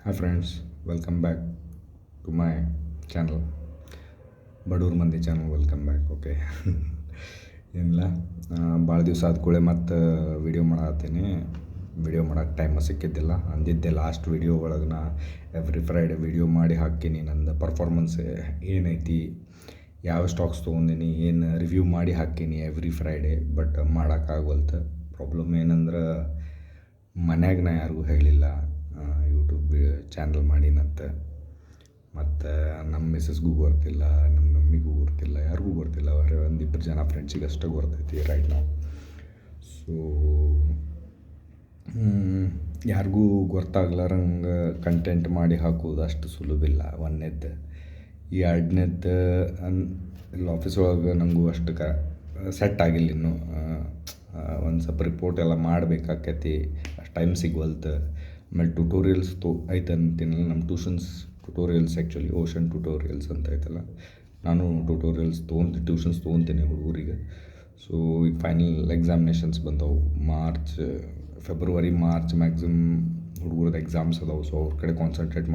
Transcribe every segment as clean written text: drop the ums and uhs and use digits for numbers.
Hi friends, welcome back to my channel. ಬಡೂರು ಮಂದಿ channel welcome back. Okay. ಏನಿಲ್ಲ, ಭಾಳ ದಿವಸ ಆದ ಕೂಡಲೇ ಮತ್ತು ವಿಡಿಯೋ ಮಾಡತ್ತೀನಿ. ವಿಡಿಯೋ ಮಾಡೋಕ್ಕೆ ಟೈಮ್ ಸಿಕ್ಕಿದ್ದಿಲ್ಲ. ಅಂದಿದ್ದೆ ಲಾಸ್ಟ್ ವಿಡಿಯೋ ಒಳಗೆ ನಾ ಎವ್ರಿ ಫ್ರೈಡೆ ವಿಡಿಯೋ ಮಾಡಿ ಹಾಕ್ತೀನಿ. ನಂದು ಪರ್ಫಾರ್ಮೆನ್ಸ್ ಏನೈತಿ, ಯಾವ ಸ್ಟಾಕ್ಸ್ ತೊಗೊಂಡಿನಿ, ಏನು ರಿವ್ಯೂ ಮಾಡಿ ಹಾಕೀನಿ ಎವ್ರಿ ಫ್ರೈಡೆ. ಬಟ್ ಮಾಡೋಕ್ಕಾಗವಲ್ತು. ಪ್ರಾಬ್ಲಮ್ ಏನಂದ್ರೆ ಮನ್ಯಾಗ ನಾ ಯಾರಿಗೂ ಹೇಳಿಲ್ಲ ಯೂಟ್ಯೂಬ್ ಚಾನಲ್ ಮಾಡೀನಂತ. ಮತ್ತು ನಮ್ಮ ಮಿಸ್ಸಸ್ಗೂ ಗೊತ್ತಿಲ್ಲ, ನಮ್ಮ ಮಮ್ಮಿಗೂ ಗೊತ್ತಿಲ್ಲ, ಯಾರಿಗೂ ಗೊತ್ತಿಲ್ಲ. ಅವರೇ ಒಂದಿಬ್ಬರು ಜನ ಫ್ರೆಂಡ್ಸಿಗೆ ಅಷ್ಟೇ ಗೊತ್ತೈತಿ ರೈಟ್ ನಾವು. ಸೊ ಯಾರಿಗೂ ಗೊತ್ತಾಗ್ಲಾರಂಗೆ ಕಂಟೆಂಟ್ ಮಾಡಿ ಹಾಕೋದು ಅಷ್ಟು ಸುಲಭಿಲ್ಲ. ಒಂದನೇದ್ದು. ಎರಡನೇದ್ದು ಇಲ್ಲಿ ಆಫೀಸ್ ಒಳಗೆ ನನಗೂ ಅಷ್ಟು ಸೆಟ್ ಆಗಿಲ್ಲ ಇನ್ನೂ. ಒಂದು ಸ್ವಲ್ಪ ರಿಪೋರ್ಟ್ ಎಲ್ಲ ಮಾಡಬೇಕಾಕೈತಿ, ಅಷ್ಟು ಟೈಮ್ ಸಿಗ್ವಲ್ತು. ಆಮೇಲೆ ಟ್ಯುಟೋರಿಯಲ್ಸ್ ಐತೆ ಅಂತೀನಲ್ಲ, ನಮ್ಮ ಟ್ಯುಟೋರಿಯಲ್ಸ್ ಆ್ಯಕ್ಚುಲಿ ಓಷನ್ ಟ್ಯುಟೋರಿಯಲ್ಸ್ ಅಂತ ಐತಲ್ಲ, ನಾನು ಟ್ಯೂಷನ್ಸ್ ತೊಗೊತೀನಿ ಹುಡುಗರಿಗೆ. ಸೊ ಈಗ ಫೈನಲ್ ಎಕ್ಸಾಮಿನೇಷನ್ಸ್ ಬಂದವು. ಫೆಬ್ರವರಿ ಮಾರ್ಚ್ ಮ್ಯಾಕ್ಸಿಮಮ್ ಹುಡುಗರದ್ದು ಎಕ್ಸಾಮ್ಸ್ ಅದಾವೆ. ಸೊ ಅವ್ರ ಕಡೆ ಕಾನ್ಸಂಟ್ರೇಟ್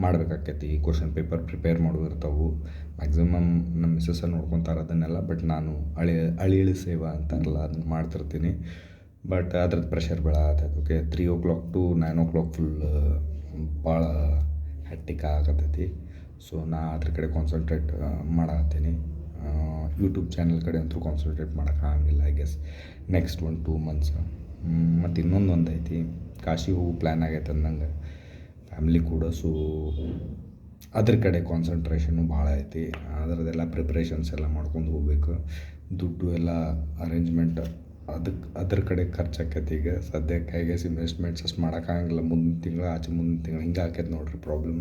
ಮಾಡಬೇಕಾಕೈತಿ. ಕ್ವಶನ್ ಪೇಪರ್ ಪ್ರಿಪೇರ್ ಮಾಡೋದಿರ್ತಾವೆ. ಮ್ಯಾಕ್ಸಿಮಮ್ ನಮ್ಮ ಮಿಸ್ಸಸ್ ನೋಡ್ಕೊತಾರೆ ಅದನ್ನೆಲ್ಲ. ಬಟ್ ನಾನು ಅಳಿಳಿ ಸೇವಾ ಅಂತಾರಲ್ಲ, ಅದನ್ನು ಮಾಡ್ತಿರ್ತೀನಿ. ಬಟ್ ಅದ್ರದ್ದು ಪ್ರೆಷರ್ ಬೀಳಾತೈತಿ. ಓಕೆ, 3 to 9 ಫುಲ್ ಭಾಳ ಹೆಕ್ಟಿಕ್ ಆಗತೈತಿ. ಸೊ ನಾ ಅದ್ರ ಕಡೆ ಕಾನ್ಸಂಟ್ರೇಟ್ ಮಾಡತ್ತೀನಿ. ಯೂಟ್ಯೂಬ್ ಚಾನಲ್ ಕಡೆ ಅಂತೂ ಕಾನ್ಸಂಟ್ರೇಟ್ ಮಾಡೋಕ್ಕಾಗಂಗಿಲ್ಲ ಐ ಗೆಸ್ ನೆಕ್ಸ್ಟ್ 1-2 months. ಮತ್ತು ಇನ್ನೊಂದು ಐತಿ, ಕಾಶಿ ಹೋಗೋ ಪ್ಲ್ಯಾನ್ ಆಗೈತೆ ಅಂದಂಗೆ ಫ್ಯಾಮ್ಲಿ ಕೂಡ. ಸೊ ಅದ್ರ ಕಡೆ ಕಾನ್ಸಂಟ್ರೇಷನ್ನು ಭಾಳ ಐತಿ. ಅದರದ್ದೆಲ್ಲ ಪ್ರಿಪ್ರೇಷನ್ಸ್ ಎಲ್ಲ ಮಾಡ್ಕೊಂಡು ಹೋಗ್ಬೇಕು. ದುಡ್ಡು ಎಲ್ಲ ಅರೇಂಜ್ಮೆಂಟ್ ಅದ್ರ ಕಡೆ ಖರ್ಚಾಕೈತಿ. ಈಗ ಸದ್ಯಕ್ಕೆ ಐ ಗೆಸ್ ಇನ್ವೆಸ್ಟ್ಮೆಂಟ್ಸ್ ಅಷ್ಟು ಮಾಡೋಕ್ಕಾಗಂಗಿಲ್ಲ. ಮುಂದಿನ ತಿಂಗಳು ಹಿಂಗೆ ಆಕೈತೆ ನೋಡ್ರಿ problem.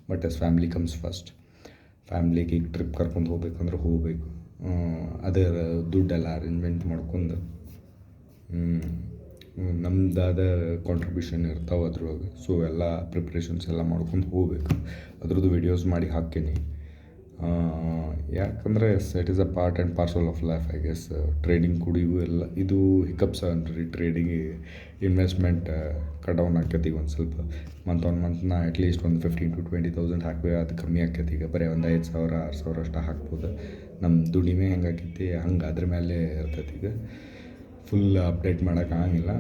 But yes family comes first. ಫ್ಯಾಮ್ಲಿಗೆ ಈಗ ಟ್ರಿಪ್ ಕರ್ಕೊಂಡು ಹೋಗ್ಬೇಕಂದ್ರೆ ಹೋಗಬೇಕು. ಅದರ ದುಡ್ಡೆಲ್ಲ ಅರೇಂಜ್ಮೆಂಟ್ ಮಾಡ್ಕೊಂಡು ನಮ್ಮದಾದ ಕಾಂಟ್ರಿಬ್ಯೂಷನ್ ಇರ್ತಾವೆ ಅದ್ರೊಳಗೆ. ಸೊ ಎಲ್ಲ ಪ್ರಿಪ್ರೇಷನ್ಸ್ ಎಲ್ಲ ಮಾಡ್ಕೊಂಡು ಹೋಗ್ಬೇಕು. ಅದ್ರದ್ದು ವೀಡಿಯೋಸ್ ಮಾಡಿ ಹಾಕೀನಿ. ಯಾಕಂದರೆ it is a part and parcel of life I guess. Trading ಕೂಡ ಇದು ಹಿಕಪ್ಸ್ ಅನ್ರಿ. ಟ್ರೇಡಿಂಗ್ ಇನ್ವೆಸ್ಟ್ಮೆಂಟ್ ಡೌನ್ ಆಕೈತಿ ಒಂದು ಸ್ವಲ್ಪ. ಮಂತ್ನ ಅಟ್ಲೀಸ್ಟ್ ಒಂದು 15,000-20,000 ಹಾಕ್ಬೇಕು. ಅದು ಕಮ್ಮಿ ಆಕೈತಿ. ಈಗ ಬರೀ ಒಂದು 5,000-6,000 ಅಷ್ಟು ಹಾಕ್ಬೋದು. ನಮ್ಮ ದುಡಿಮೆ ಹೆಂಗೆ ಆಕೈತಿ ಹಂಗೆ ಅದ್ರ ಮೇಲೆ ಇರ್ತೈತಿ. ಈಗ ಫುಲ್ ಅಪ್ಡೇಟ್ ಮಾಡೋಕ್ಕಾಗಿಲ್ಲ.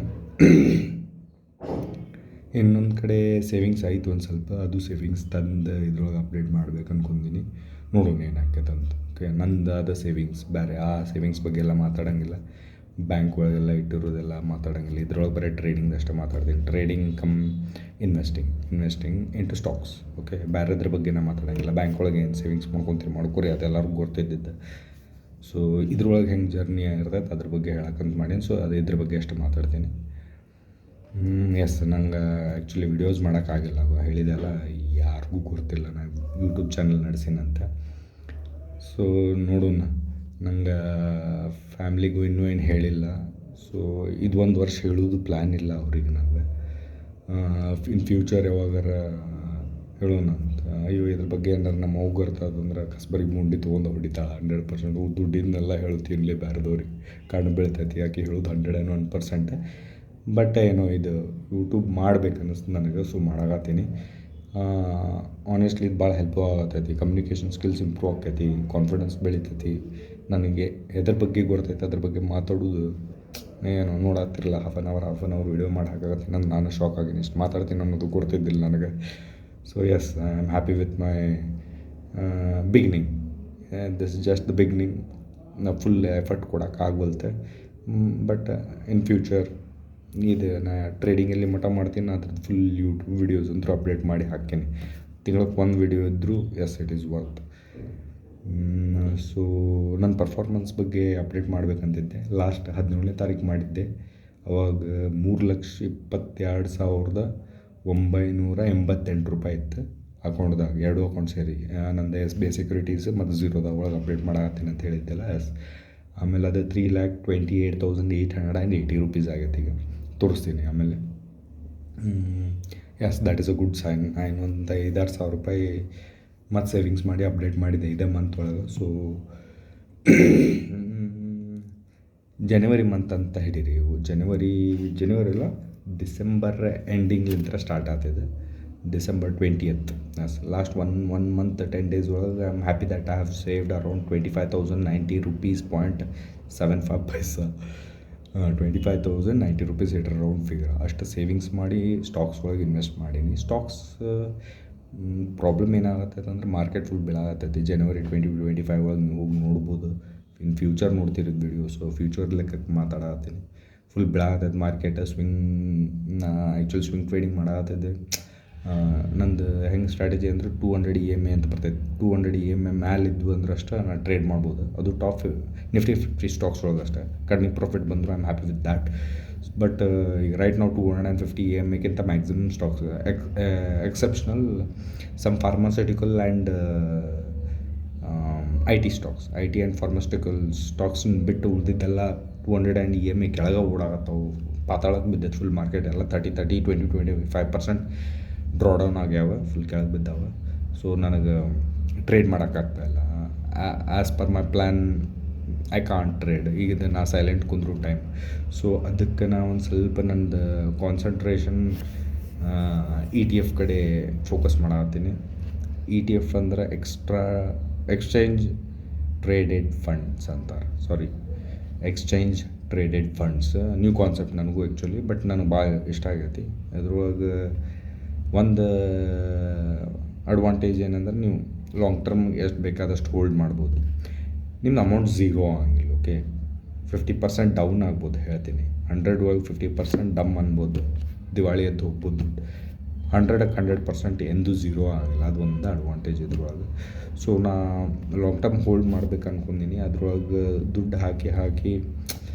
ಇನ್ನೊಂದು ಕಡೆ ಸೇವಿಂಗ್ಸ್ ಆಯಿತು ಒಂದು ಸ್ವಲ್ಪ. ಅದು ಸೇವಿಂಗ್ಸ್ ತಂದು ಇದ್ರೊಳಗೆ ಅಪ್ಡೇಟ್ ಮಾಡ್ಬೇಕು ಅಂದ್ಕೊಂಡಿನಿ. ನೋಡೋಣ ಏನು ಆಕೈತೆ ಅಂತ. ಓಕೆ, ನಂದಾದ ಸೇವಿಂಗ್ಸ್ ಬೇರೆ. ಆ ಸೇವಿಂಗ್ಸ್ ಬಗ್ಗೆ ಎಲ್ಲ ಮಾತಾಡೋಂಗಿಲ್ಲ. ಬ್ಯಾಂಕ್ ಒಳಗೆಲ್ಲ ಇಟ್ಟಿರೋದೆಲ್ಲ ಮಾತಾಡೋಂಗಿಲ್ಲ. ಇದ್ರೊಳಗೆ ಬರೀ ಟ್ರೇಡಿಂಗ್ ಅಷ್ಟೇ ಮಾತಾಡ್ತೀನಿ. Trading cum investing into stocks. Okay, ಬೇರೆದ್ರ ಬಗ್ಗೆ ನಾ ಮಾತಾಡೋಂಗಿಲ್ಲ. ಬ್ಯಾಂಕ್ ಒಳಗೆ ಏನು ಸೇವಿಂಗ್ಸ್ ಮಾಡ್ಕೊರಿ ಅದೆಲ್ಲರಿಗೂ ಗೊತ್ತಿದ್ದಿದ್ದು. ಸೊ ಇದ್ರೊಳಗೆ ಹೆಂಗೆ ಜರ್ನಿ ಇರ್ತೈತೆ ಅದ್ರ ಬಗ್ಗೆ ಹೇಳಕ್ಕಂತ ಮಾಡೀನಿ. ಸೊ ಇದ್ರ ಬಗ್ಗೆ ಅಷ್ಟು ಮಾತಾಡ್ತೀನಿ. ಎಸ್, ನಂಗೆ ಆ್ಯಕ್ಚುಲಿ ವೀಡಿಯೋಸ್ ಮಾಡೋಕ್ಕಾಗಿಲ್ಲ. ಹೇಳಿದೆಲ್ಲ ಯಾರಿಗೂ ಗೊತ್ತಿಲ್ಲ ನಾನು ಯೂಟ್ಯೂಬ್ ಚಾನಲ್ ನಡೆಸೀನಂತ. ಸೊ ನೋಡೋಣ. ನಂಗೆ ಫ್ಯಾಮ್ಲಿಗೂ ಇನ್ನೂ ಏನು ಹೇಳಿಲ್ಲ. ಸೊ ಇದು 1 ವರ್ಷ ಹೇಳೋದು ಪ್ಲ್ಯಾನ್ ಇಲ್ಲ ಅವ್ರಿಗೆ ನಂಗೆ. ಇನ್ ಫ್ಯೂಚರ್ ಯಾವಾಗಾರ ಹೇಳೋಣ ಅಂತ. ಅಯ್ಯೋ, ಇದ್ರ ಬಗ್ಗೆ ಏನಾರು ನಮ್ಮ ಅವ್ಗೆ ಗೊತ್ತಾದಂದ್ರೆ ಕಸ್ಬರಿಗೆ ಮುಂಡಿ ತೊಗೊಂಡು ಹೊಡಿತಾಳೆ 100%. ದುಡ್ಡಿಂದೆಲ್ಲ ಹೇಳ್ತೀನಿ ಬೇರೆದವ್ರಿಗೆ ಕಣ್ಣು ಬೀಳ್ತೈತಿ. ಯಾಕೆ ಹೇಳೋದು 101%. ಬಟ್ ಏನೋ ಇದು ಯೂಟ್ಯೂಬ್ ಮಾಡ್ಬೇಕು ಅನ್ನಿಸ್ತು ನನಗೆ. ಸೊ ಮಾಡಾಕತ್ತೀನಿ. ಆನೆಸ್ಟ್ಲಿ ಇದು ಭಾಳ ಹೆಲ್ಪ್ ಆಗತೈತಿ. ಕಮ್ಯುನಿಕೇಷನ್ ಸ್ಕಿಲ್ಸ್ ಇಂಪ್ರೂವ್ ಆಕೈತಿ, ಕಾನ್ಫಿಡೆನ್ಸ್ ಬೆಳಿತೈತಿ. ನನಗೆ ಎದ್ರ ಬಗ್ಗೆ ಗೊತ್ತೈತೆ ಅದ್ರ ಬಗ್ಗೆ ಮಾತಾಡೋದು ಏನು ನೋಡತ್ತಿರಲ್ಲ. ಹಾಫ್ ಆನ್ ಅವರ್ ವೀಡಿಯೋ ಮಾಡಿ ಹಾಕಾಗತ್ತೀನಿ. ನಾನು ಶಾಕ್ ಆಗೀನಿ. ಇಷ್ಟು ಮಾತಾಡ್ತೀನಿ ಅನ್ನೋದು ಗೊತ್ತಿದ್ದಿಲ್ಲ ನನಗೆ. So yes, I am happy with my beginning. This is just the beginning. ನಾ ಫುಲ್ ಎಫರ್ಟ್ ಕೊಡೋಕ್ಕಾಗವಲ್ತೆ. ಬಟ್ ಇನ್ ಫ್ಯೂಚರ್ ಇದು ನಾ ಟ್ರೇಡಿಂಗಲ್ಲಿ ಮಠ ಮಾಡ್ತೀನಿ. ಅದ್ರದ್ದು ಫುಲ್ ಯೂಟ್ಯೂಬ್ ವೀಡಿಯೋಸ್ ಅಂತೂ ಅಪ್ಡೇಟ್ ಮಾಡಿ ಹಾಕ್ತೀನಿ. ತಿಂಗಳಿಗೆ 1 ವಿಡಿಯೋ ಇದ್ದರೂ yes, it is worth. So ನನ್ನ ಪರ್ಫಾರ್ಮೆನ್ಸ್ ಬಗ್ಗೆ ಅಪ್ಡೇಟ್ ಮಾಡಬೇಕಂತಿದ್ದೆ. ಲಾಸ್ಟ್ 17ನೇ ತಾರೀಕು ಮಾಡಿದ್ದೆ. ಅವಾಗ 3,22,988 ರೂಪಾಯಿ ಇತ್ತು ಅಕೌಂಟ್ದಾಗ. 2 ಅಕೌಂಟ್ ಸೇರಿ. ನಂದು SBI ಸೆಕ್ಯೂರಿಟೀಸ್ ಮತ್ತು ಝೀರೋದಾಗ ಒಳಗೆ ಅಪ್ಡೇಟ್ ಮಾಡತ್ತೀನಿ ಅಂತ ಹೇಳಿದ್ದೆಲ್ಲ. ಎಸ್, ಆಮೇಲೆ ಅದು 3,28,880 ರೂಪೀಸ್ ಆಗೈತೆ. ಈಗ ತೋರಿಸ್ತೀನಿ ಆಮೇಲೆ. Yes, that is a good sign. ಒಂದು 5,000-6,000 ರೂಪಾಯಿ ಮತ್ತು ಸೇವಿಂಗ್ಸ್ ಮಾಡಿ ಅಪ್ಡೇಟ್ ಮಾಡಿದ್ದೆ ಇದೇ ಮಂತ್ ಒಳಗೆ. ಸೊ ಜನವರಿ ಮಂತ್ ಅಂತ ಹಿಡೀರಿ. ಜನವರಿ ಅಲ್ಲ, ಡಿಸೆಂಬರ್ ಎಂಡಿಂಗ್ಲಿಂದ ಸ್ಟಾರ್ಟ್ ಆಗ್ತಿದೆ. December 20th. Last one month 10 days ಒಳಗೆ I am happy that I have saved around 25,090 rupees .75 paisa. 25,090 rupees it round figure. ಅಷ್ಟು ಸೇವಿಂಗ್ಸ್ ಮಾಡಿ ಸ್ಟಾಕ್ಸ್ ಒಳಗೆ ಇನ್ವೆಸ್ಟ್ ಮಾಡೀನಿ. ಸ್ಟಾಕ್ಸ್ ಪ್ರಾಬ್ಲಮ್ ಏನಾಗತ್ತೈತೆ ಅಂದ್ರೆ ಮಾರ್ಕೆಟ್ ಫುಲ್ ಬೀಳಾಗತ್ತೈತಿ. January 2025 ಒಳಗೆ ನೀವು ಹೋಗಿ ನೋಡ್ಬೋದು. ಇನ್ ಫ್ಯೂಚರ್ ನೋಡ್ತಿರೋದು ವೀಡಿಯೋಸು, ಫ್ಯೂಚರ್ ಲೆಕ್ಕಕ್ಕೆ ಮಾತಾಡತ್ತೀನಿ. ಫುಲ್ ಬೀಳಾಗತ್ತೈತೆ ಮಾರ್ಕೆಟ್. ಆ್ಯಕ್ಚುಲಿ ಸ್ವಿಂಗ್ ಟ್ರೇಡಿಂಗ್ ಮಾಡಾಕತ್ತಿದ್ದೆ. ನಂದು ಹೆಂಗೆ ಸ್ಟ್ರಾಟಜಿ ಅಂದರೆ 200 EMA ಅಂತ ಬರ್ತೈತೆ. 200 EMA ಮ್ಯಾಲೆ ಇದ್ವು ಅಂದ್ರೆ ಅಷ್ಟೇ ನಾನು ಟ್ರೇಡ್ ಮಾಡ್ಬೋದು. ಅದು ಟಾಪ್ ನಿಫ್ಟಿ 50 ಸ್ಟಾಕ್ಸ್ ಒಳಗೆ ಅಷ್ಟೇ. ಕಡಿಮೆ ಪ್ರಾಫಿಟ್ ಬಂದರೂ I am happy with that. But ಈಗ ರೈಟ್ ನಾವು 250 EMAಕ್ಕಿಂತ maximum stocks exceptional some pharmaceutical and IT stocks, IT and pharmaceutical ಸ್ಟಾಕ್ಸ್ನ ಬಿಟ್ಟು ಉಳಿದಿದ್ದೆಲ್ಲ 200 EMA ಕೆಳಗೆ ಓಡಾಗತ್ತವು. ಪಾತಾಳಕ್ಕೆ ಬಿದ್ದೈತೆ ಫುಲ್ ಮಾರ್ಕೆಟ್ ಎಲ್ಲ 30-25% ಡ್ರಾಡೌನ್ ಆಗ್ಯಾವ, ಫುಲ್ ಕೆಳಗೆ ಬಿದ್ದಾವ. ಸೊ ನನಗೆ ಟ್ರೇಡ್ ಮಾಡೋಕ್ಕಾಗ್ತಾಯಿಲ್ಲ. As per my plan I can't trade. ಈಗ ನಾ ಸೈಲೆಂಟ್ ಕುಂದ್ರು ಟೈಮ್. ಸೊ ಅದಕ್ಕೆ ನಾ ಒಂದು ಸ್ವಲ್ಪ ನಂದು ಕಾನ್ಸಂಟ್ರೇಷನ್ ETF ಕಡೆ ಫೋಕಸ್ ಮಾಡತ್ತೀನಿ. ETF ಅಂದ್ರೆ ಎಕ್ಸ್ಚೇಂಜ್ ಟ್ರೇಡೆಡ್ ಫಂಡ್ಸ್ ಅಂತಾರೆ. Exchange traded funds new concept ನನಗೂ ಆ್ಯಕ್ಚುಲಿ, ಬಟ್ ನನಗೆ ಭಾಳ ಇಷ್ಟ ಆಗೈತಿ. ಅದ್ರೊಳಗೆ ಒಂದು ಅಡ್ವಾಂಟೇಜ್ ಏನಂದ್ರೆ ನೀವು ಲಾಂಗ್ ಟರ್ಮ್ ಎಷ್ಟು ಬೇಕಾದಷ್ಟು ಹೋಲ್ಡ್ ಮಾಡ್ಬೋದು. ನಿಮ್ದು ಅಮೌಂಟ್ ಝೀರೋ ಆಗಿಲ್ಲ. ಓಕೆ, 50% ಡೌನ್ ಆಗ್ಬೋದು ಹೇಳ್ತೀನಿ. 100 ಒಳಗೆ 50% ಡಮ್ ಅನ್ಬೋದು, ದಿವಾಳಿ ಎದ್ದು ಹೋಗ್ಬೋದು. 100% ಎಂದೂ ಝೀರೋ ಆಗಿಲ್ಲ. ಅದು ಒಂದು ಅಡ್ವಾಂಟೇಜ್ ಇದ್ರೊಳಗೆ. ಸೊ ನಾ ಲಾಂಗ್ ಟರ್ಮ್ ಹೋಲ್ಡ್ ಮಾಡ್ಬೇಕು ಅನ್ಕೊಂಡೀನಿ. ಅದ್ರೊಳಗೆ ದುಡ್ಡು ಹಾಕಿ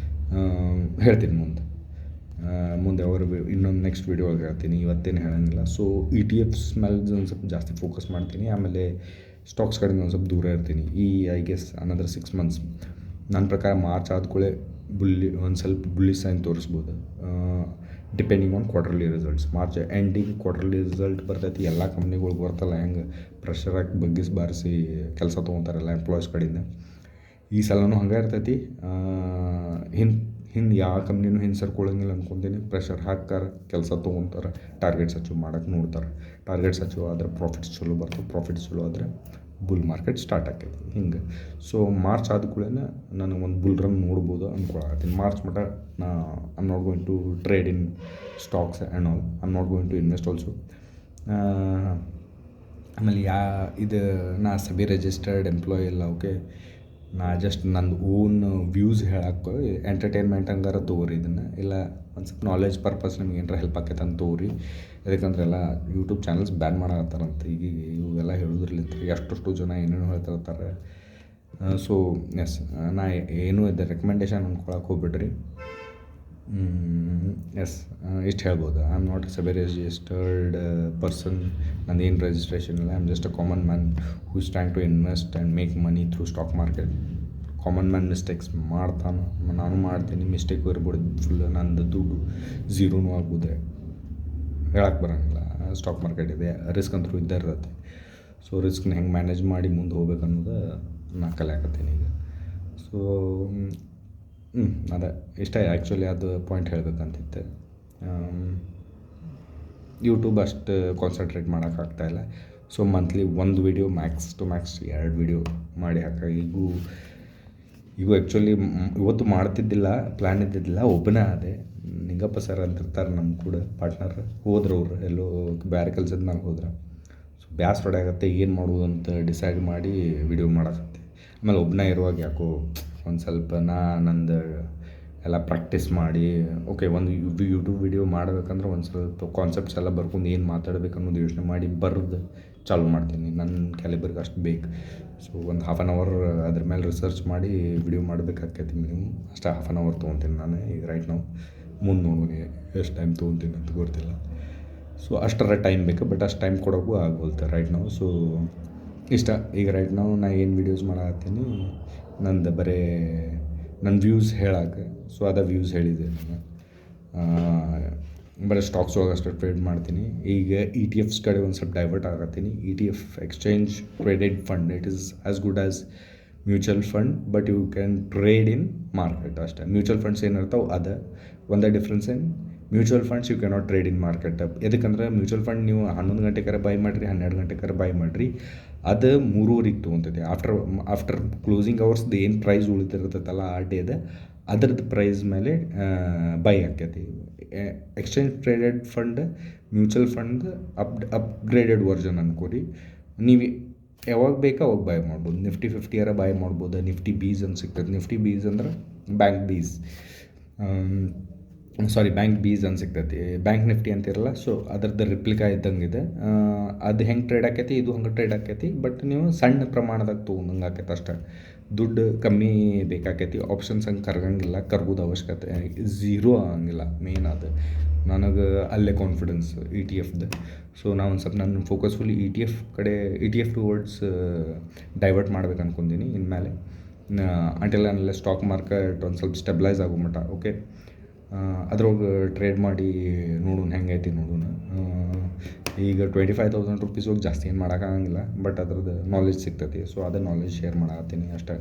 ಹೇಳ್ತೀನಿ ಮುಂದೆ ಅವರು ಇನ್ನೊಂದು ನೆಕ್ಸ್ಟ್ ವೀಡಿಯೋ ಒಳಗೆ ಹೇಳ್ತೀನಿ. ಇವತ್ತೇನು ಹೇಳೋಂಗಿಲ್ಲ. ಸೊ ETFs ಮೇಲೆ ಒಂದು ಸ್ವಲ್ಪ ಜಾಸ್ತಿ ಫೋಕಸ್ ಮಾಡ್ತೀನಿ. ಆಮೇಲೆ ಸ್ಟಾಕ್ಸ್ ಕಡೆಯಿಂದ ಒಂದು ಸ್ವಲ್ಪ ದೂರ ಇರ್ತೀನಿ. I guess another 6 months. ನನ್ನ ಪ್ರಕಾರ ಮಾರ್ಚ್ ಆದ್ಕೂಳೆ ಒಂದು ಸ್ವಲ್ಪ ಬುಲ್ಲಿ ಸೈನ್ ತೋರಿಸ್ಬೋದು, depending on quarterly results. March ending quarterly result ಬರ್ತೈತಿ. ಎಲ್ಲ ಕಂಪ್ನಿಗಳ್ಗೆ ಬರ್ತಲ್ಲ, ಹೆಂಗೆ ಪ್ರೆಷರ್ ಹಾಕಿ ಬಗ್ಗಿಸಿ ಬಾರಿಸಿ ಕೆಲಸ ತೊಗೊತಾರಲ್ಲ ಎಂಪ್ಲಾಯೀಸ್ ಕಡೆಯಿಂದ. ಈ ಸಲನೂ ಹಂಗೆ ಇರ್ತೈತಿ. ಹಿಂದೆ ಯಾವ ಕಂಪ್ನಿನೂ ಹಿಂದೆ ಸರ್ಕೊಳ್ಳಂಗಿಲ್ಲ ಅನ್ಕೊತೀನಿ. ಪ್ರೆಷರ್ ಹಾಕ್ತಾರೆ, ಕೆಲಸ ತೊಗೊತಾರೆ, ಟಾರ್ಗೆಟ್ಸ್ ಅಚೀವ್ ಮಾಡೋಕ್ಕೆ ನೋಡ್ತಾರೆ. ಟಾರ್ಗೆಟ್ಸ್ ಅಚೀವ್ ಆದರೆ ಪ್ರಾಫಿಟ್ಸ್ ಚಲೋ ಬರ್ತವೆ. ಪ್ರಾಫಿಟ್ಸ್ ಚಲೋ ಆದರೆ ಬುಲ್ ಮಾರ್ಕೆಟ್ ಸ್ಟಾರ್ಟ್ ಆಕೈತಿ ಹಿಂಗೆ. ಸೊ ಮಾರ್ಚ್ ಆದ ಕೂಡಲೇ ನನಗೆ ಒಂದು ಬುಲ್ ರನ್ ನೋಡ್ಬೋದು ಅಂದ್ಕೊಳತ್ತೀನಿ. ಮಾರ್ಚ್ ಮಟ್ಟ I am not going to trade in stocks and all. I am not going to invest also. ಆಮೇಲೆ ಇದು ನಾ ಸಬಿ ರಿಜಿಸ್ಟರ್ಡ್ ಎಂಪ್ಲಾಯಿ ಇಲ್ಲ. ಓಕೆ, ನಾ ಜಸ್ಟ್ ನಂದು ಓನ್ ವ್ಯೂಸ್ ಹೇಳಕ್ಕೆ ಎಂಟರ್ಟೈನ್ಮೆಂಟ್ ಹಂಗಾರ ತೊಗೋರಿ ಇದನ್ನು. ಇಲ್ಲ ಒಂದು ಸ್ವಲ್ಪ ನಾಲೆಜ್ ಪರ್ಪಸ್ ನಿಮ್ಗೆ ಏನಾರ ಹೆಲ್ಪ್ ಆಕೈತೆ ಅಂತ ತೊಗೋರಿ. ಯಾಕಂದ್ರೆ ಎಲ್ಲ ಯೂಟ್ಯೂಬ್ ಚಾನಲ್ಸ್ ಬ್ಯಾನ್ ಮಾಡತ್ತಾರಂತ ಈಗ. ಇವೆಲ್ಲ ಹೇಳೋದ್ರಲ್ಲಿಂತ ಎಷ್ಟೆಷ್ಟು ಜನ ಏನೇನೋ ಹೇಳ್ತಿರ್ತಾರೆ. ಸೊ ಎಸ್, ನಾ ಏನೂ ಇದೆ ರೆಕಮೆಂಡೇಶನ್ ಅಂದ್ಕೊಳಕ್ಕೆ ಹೋಗ್ಬಿಡ್ರಿ. ಎಸ್, ಇಷ್ಟು ಹೇಳ್ಬೋದು. I am not SEBI registered person. ನಂದೇನು ರಿಜಿಸ್ಟ್ರೇಷನ್ ಇಲ್ಲ. I am just a common man who is trying to invest and make money through stock market. Common man mistakes ಮಾಡ್ತಾನೆ, ನಾನು ಮಾಡ್ತೀನಿ. ಮಿಸ್ಟೇಕು ಇರ್ಬೋದು, ಫುಲ್ ನಂದು ದುಡ್ಡು ಝೀರೋನೂ ಆಗ್ಬೋದು, ಹೇಳಕ್ಕೆ ಬರೋಂಗಿಲ್ಲ. ಸ್ಟಾಕ್ ಮಾರ್ಕೆಟ್ ಇದೆ, ರಿಸ್ಕ್ ಅಂತೂ ಇದ್ದೇ ಇರುತ್ತೆ. ಸೊ ರಿಸ್ಕ್ನ ಹೆಂಗೆ ಮ್ಯಾನೇಜ್ ಮಾಡಿ ಮುಂದೆ ಹೋಗ್ಬೇಕು ಅನ್ನೋದು ನಾ ಕಲಿಯಾಕತ್ತೀನಿ ಈಗ. ಸೊ ಅದೇ ಇಷ್ಟ ಆ್ಯಕ್ಚುಲಿ ಅದು ಪಾಯಿಂಟ್ ಹೇಳಬೇಕಂತಿತ್ತು. ಯೂಟ್ಯೂಬ್ ಅಷ್ಟು ಕಾನ್ಸಂಟ್ರೇಟ್ ಮಾಡೋಕ್ಕಾಗ್ತಾಯಿಲ್ಲ. ಸೊ ಮಂತ್ಲಿ ಒಂದು video max to max 2 video ಮಾಡಿ ಈಗೂ ಆ್ಯಕ್ಚುಲಿ ಇವತ್ತು ಮಾಡ್ತಿದ್ದಿಲ್ಲ, ಪ್ಲ್ಯಾನ್ ಇದ್ದಿದ್ದಿಲ್ಲ. ಒಬ್ಬನೇ ಅದೇ ನಿಂಗಪ್ಪ ಸರ್ ಅಂತಿರ್ತಾರೆ ನಮ್ಮ ಕೂಡ ಪಾರ್ಟ್ನರ್. ಹೋದ್ರು ಅವರು ಎಲ್ಲೋ ಬೇರೆ ಕೆಲಸದ ಮ್ಯಾಲೆ ಹೋದ್ರೆ. ಸೊ ಬ್ಯಾಸ್ ಹೊಡೆಯಾಗತ್ತೆ, ಏನು ಮಾಡೋದು ಅಂತ ಡಿಸೈಡ್ ಮಾಡಿ ವೀಡಿಯೋ ಮಾಡಕತ್ತೆ. ಆಮೇಲೆ ಒಬ್ಬನೇ ಇರುವಾಗ ಯಾಕೋ ಒಂದು ಸ್ವಲ್ಪ ನಂದು ಎಲ್ಲ ಪ್ರಾಕ್ಟೀಸ್ ಮಾಡಿ, ಓಕೆ ಒಂದು ಯೂಟ್ಯೂಬ್ ವೀಡಿಯೋ ಮಾಡಬೇಕಂದ್ರೆ ಒಂದು ಸ್ವಲ್ಪ ಕಾನ್ಸೆಪ್ಟ್ಸ್ ಎಲ್ಲ ಬರ್ಕೊಂಡು ಏನು ಮಾತಾಡ್ಬೇಕು ಅನ್ನೋದು ಯೋಚನೆ ಮಾಡಿ ಬರೆದು ಚಾಲೂ ಮಾಡ್ತೀನಿ. ನನ್ನ ಕ್ಯಾಲಿಬರ್ಗೆ ಅಷ್ಟು ಬೇಕು. ಸೊ ಒಂದು 1/2 hour ಅದ್ರ ಮೇಲೆ ರಿಸರ್ಚ್ ಮಾಡಿ ವಿಡಿಯೋ ಮಾಡಬೇಕಾಕೈತಿ ಮಿನಿಮಮ್. ಅಷ್ಟೇ 1/2 hour ತೊಗೊತೀನಿ ನಾನು ಈಗ ರೈಟ್ ನಾವು. ಮುಂದೆ ನೋಡೋಣ ಎಷ್ಟು ಟೈಮ್ ತೊಗೊತೀನಿ ಅಂತ ಗೊತ್ತಿಲ್ಲ. ಸೊ ಅಷ್ಟರ ಟೈಮ್ ಬೇಕು, ಬಟ್ ಅಷ್ಟು ಟೈಮ್ ಕೊಡೋಕ್ಕೂ ಆಗೋಲ್ತೆ ರೈಟ್ ನಾವು. ಸೊ ಇಷ್ಟ ಈಗ ರೈಟ್ ನಾವು ನಾ ಏನು ವೀಡಿಯೋಸ್ ಮಾಡತ್ತೀನಿ ನಂದು ಬರೀ ನನ್ನ ವ್ಯೂಸ್ ಹೇಳಕ್ಕೆ. ಸೊ ಅದ ವ್ಯೂಸ್ ಹೇಳಿದೆ ನಾನು. ಬರೀ ಸ್ಟಾಕ್ಸ್ ಒಳಗೆ ಅಷ್ಟು ಟ್ರೇಡ್ ಮಾಡ್ತೀನಿ. ಈಗ ETFs ಕಡೆ ಒಂದು ಸ್ವಲ್ಪ ಡೈವರ್ಟ್ ಆಗತ್ತೀನಿ. ETF exchange traded fund, it is as good as mutual fund, but you can trade in market ಅಷ್ಟೇ. ಮ್ಯೂಚುವಲ್ ಫಂಡ್ಸ್ ಏನಿರ್ತಾವೆ ಒಂದೇ ಡಿಫ್ರೆನ್ಸ್ ಏನು, mutual funds you cannot trade in market. ಎದಕ್ಕಂದ್ರೆ ಮ್ಯೂಚುವಲ್ ಫಂಡ್ ನೀವು 11 ಗಂಟೆಗಾರ ಬೈ ಮಾಡಿರಿ, 12 ಗಂಟೆಗಾರ by ಮಾಡಿರಿ, ಅದು 3:30ಗೆ ತೊಗೊತೈತಿ. After closing ಅವರ್ಸ್ದು ಏನು ಪ್ರೈಸ್ ಉಳಿತಿರ್ತೈತಲ್ಲ ಆ ಡೇದ ಅದ್ರದ್ದು ಪ್ರೈಸ್ ಮೇಲೆ ಬೈ ಆಕೈತಿ. Exchange traded fund mutual fund upgraded version ಅನ್ಕೋರಿ. ನೀವು ಯಾವಾಗ ಬೇಕಾ ಅವಾಗ ಬೈ ಮಾಡ್ಬೋದು. ನಿಫ್ಟಿ 50 ಬೈ ಮಾಡ್ಬೋದು. ನಿಫ್ಟಿ ಬೀಸ್ ಅಂತ ಸಿಗ್ತದೆ. ನಿಫ್ಟಿ ಬೀಸ್ ಅಂದ್ರೆ ಬ್ಯಾಂಕ್ ಬೀಸ್, ಬ್ಯಾಂಕ್ ಬೀಸ್ ಅಂತ ಸಿಗ್ತೈತಿ. ಬ್ಯಾಂಕ್ ನಿಫ್ಟಿ ಅಂತಿರಲ್ಲ, ಸೊ ಅದ್ರದ್ದು ರಿಪ್ಲಿಕಾ ಇದ್ದಂಗೆ ಇದೆ. ಅದು ಹೆಂಗೆ ಟ್ರೇಡ್ ಆಕೈತಿ, ಇದು ಹಂಗೆ ಟ್ರೇಡ್ ಆಕೈತಿ. ಬಟ್ ನೀವು ಸಣ್ಣ ಪ್ರಮಾಣದಾಗ ತೊಗೊಂಡಂಗೆ ಆಕೈತೆ ಅಷ್ಟೇ. ದುಡ್ಡು ಕಮ್ಮಿ ಬೇಕಾಕೈತಿ. ಆಪ್ಷನ್ಸ್ ಹಂಗೆ ಕರಗಂಗಿಲ್ಲ, ಕರ್ಗೋದು ಅವಶ್ಯಕತೆ ಝೀರೋ ಆಗಂಗಿಲ್ಲ. ಮೇನ್ ಅದು ನನಗೆ ಅಲ್ಲೇ ಕಾನ್ಫಿಡೆನ್ಸ್ ಇ ಟಿ ಎಫ್ದು. ಸೊ ನಾವು ಒಂದು ಸ್ವಲ್ಪ ನನ್ನ focus full E T F towards divert ಮಾಡ್ಬೇಕು ಅನ್ಕೊಂತೀನಿ ಇನ್ಮೇಲೆ. ಅಂಟಿಲ್ ನಾನೆಲ್ಲ ಸ್ಟಾಕ್ ಮಾರ್ಕೆಟ್ ಒಂದು ಸ್ವಲ್ಪ ಸ್ಟೆಬ್ಲೈಸ್ ಆಗೋ ಮಟ್ಟ ಓಕೆ ಅದ್ರೊಳಗೆ ಟ್ರೇಡ್ ಮಾಡಿ ನೋಡೋಣ ಹೆಂಗೈತಿ ನೋಡೋಣ. ಈಗ 25,000 ರುಪೀಸ್ ಹೋಗಿ ಜಾಸ್ತಿ ಏನು ಮಾಡೋಕ್ಕಾಗಂಗಿಲ್ಲ, ಬಟ್ ಅದ್ರದ್ದು ನಾಲೆಜ್ ಸಿಗ್ತೈತಿ. ಸೊ ಅದೇ ನಾಲೆಜ್ ಶೇರ್ ಮಾಡತ್ತೀನಿ ಅಷ್ಟೇ.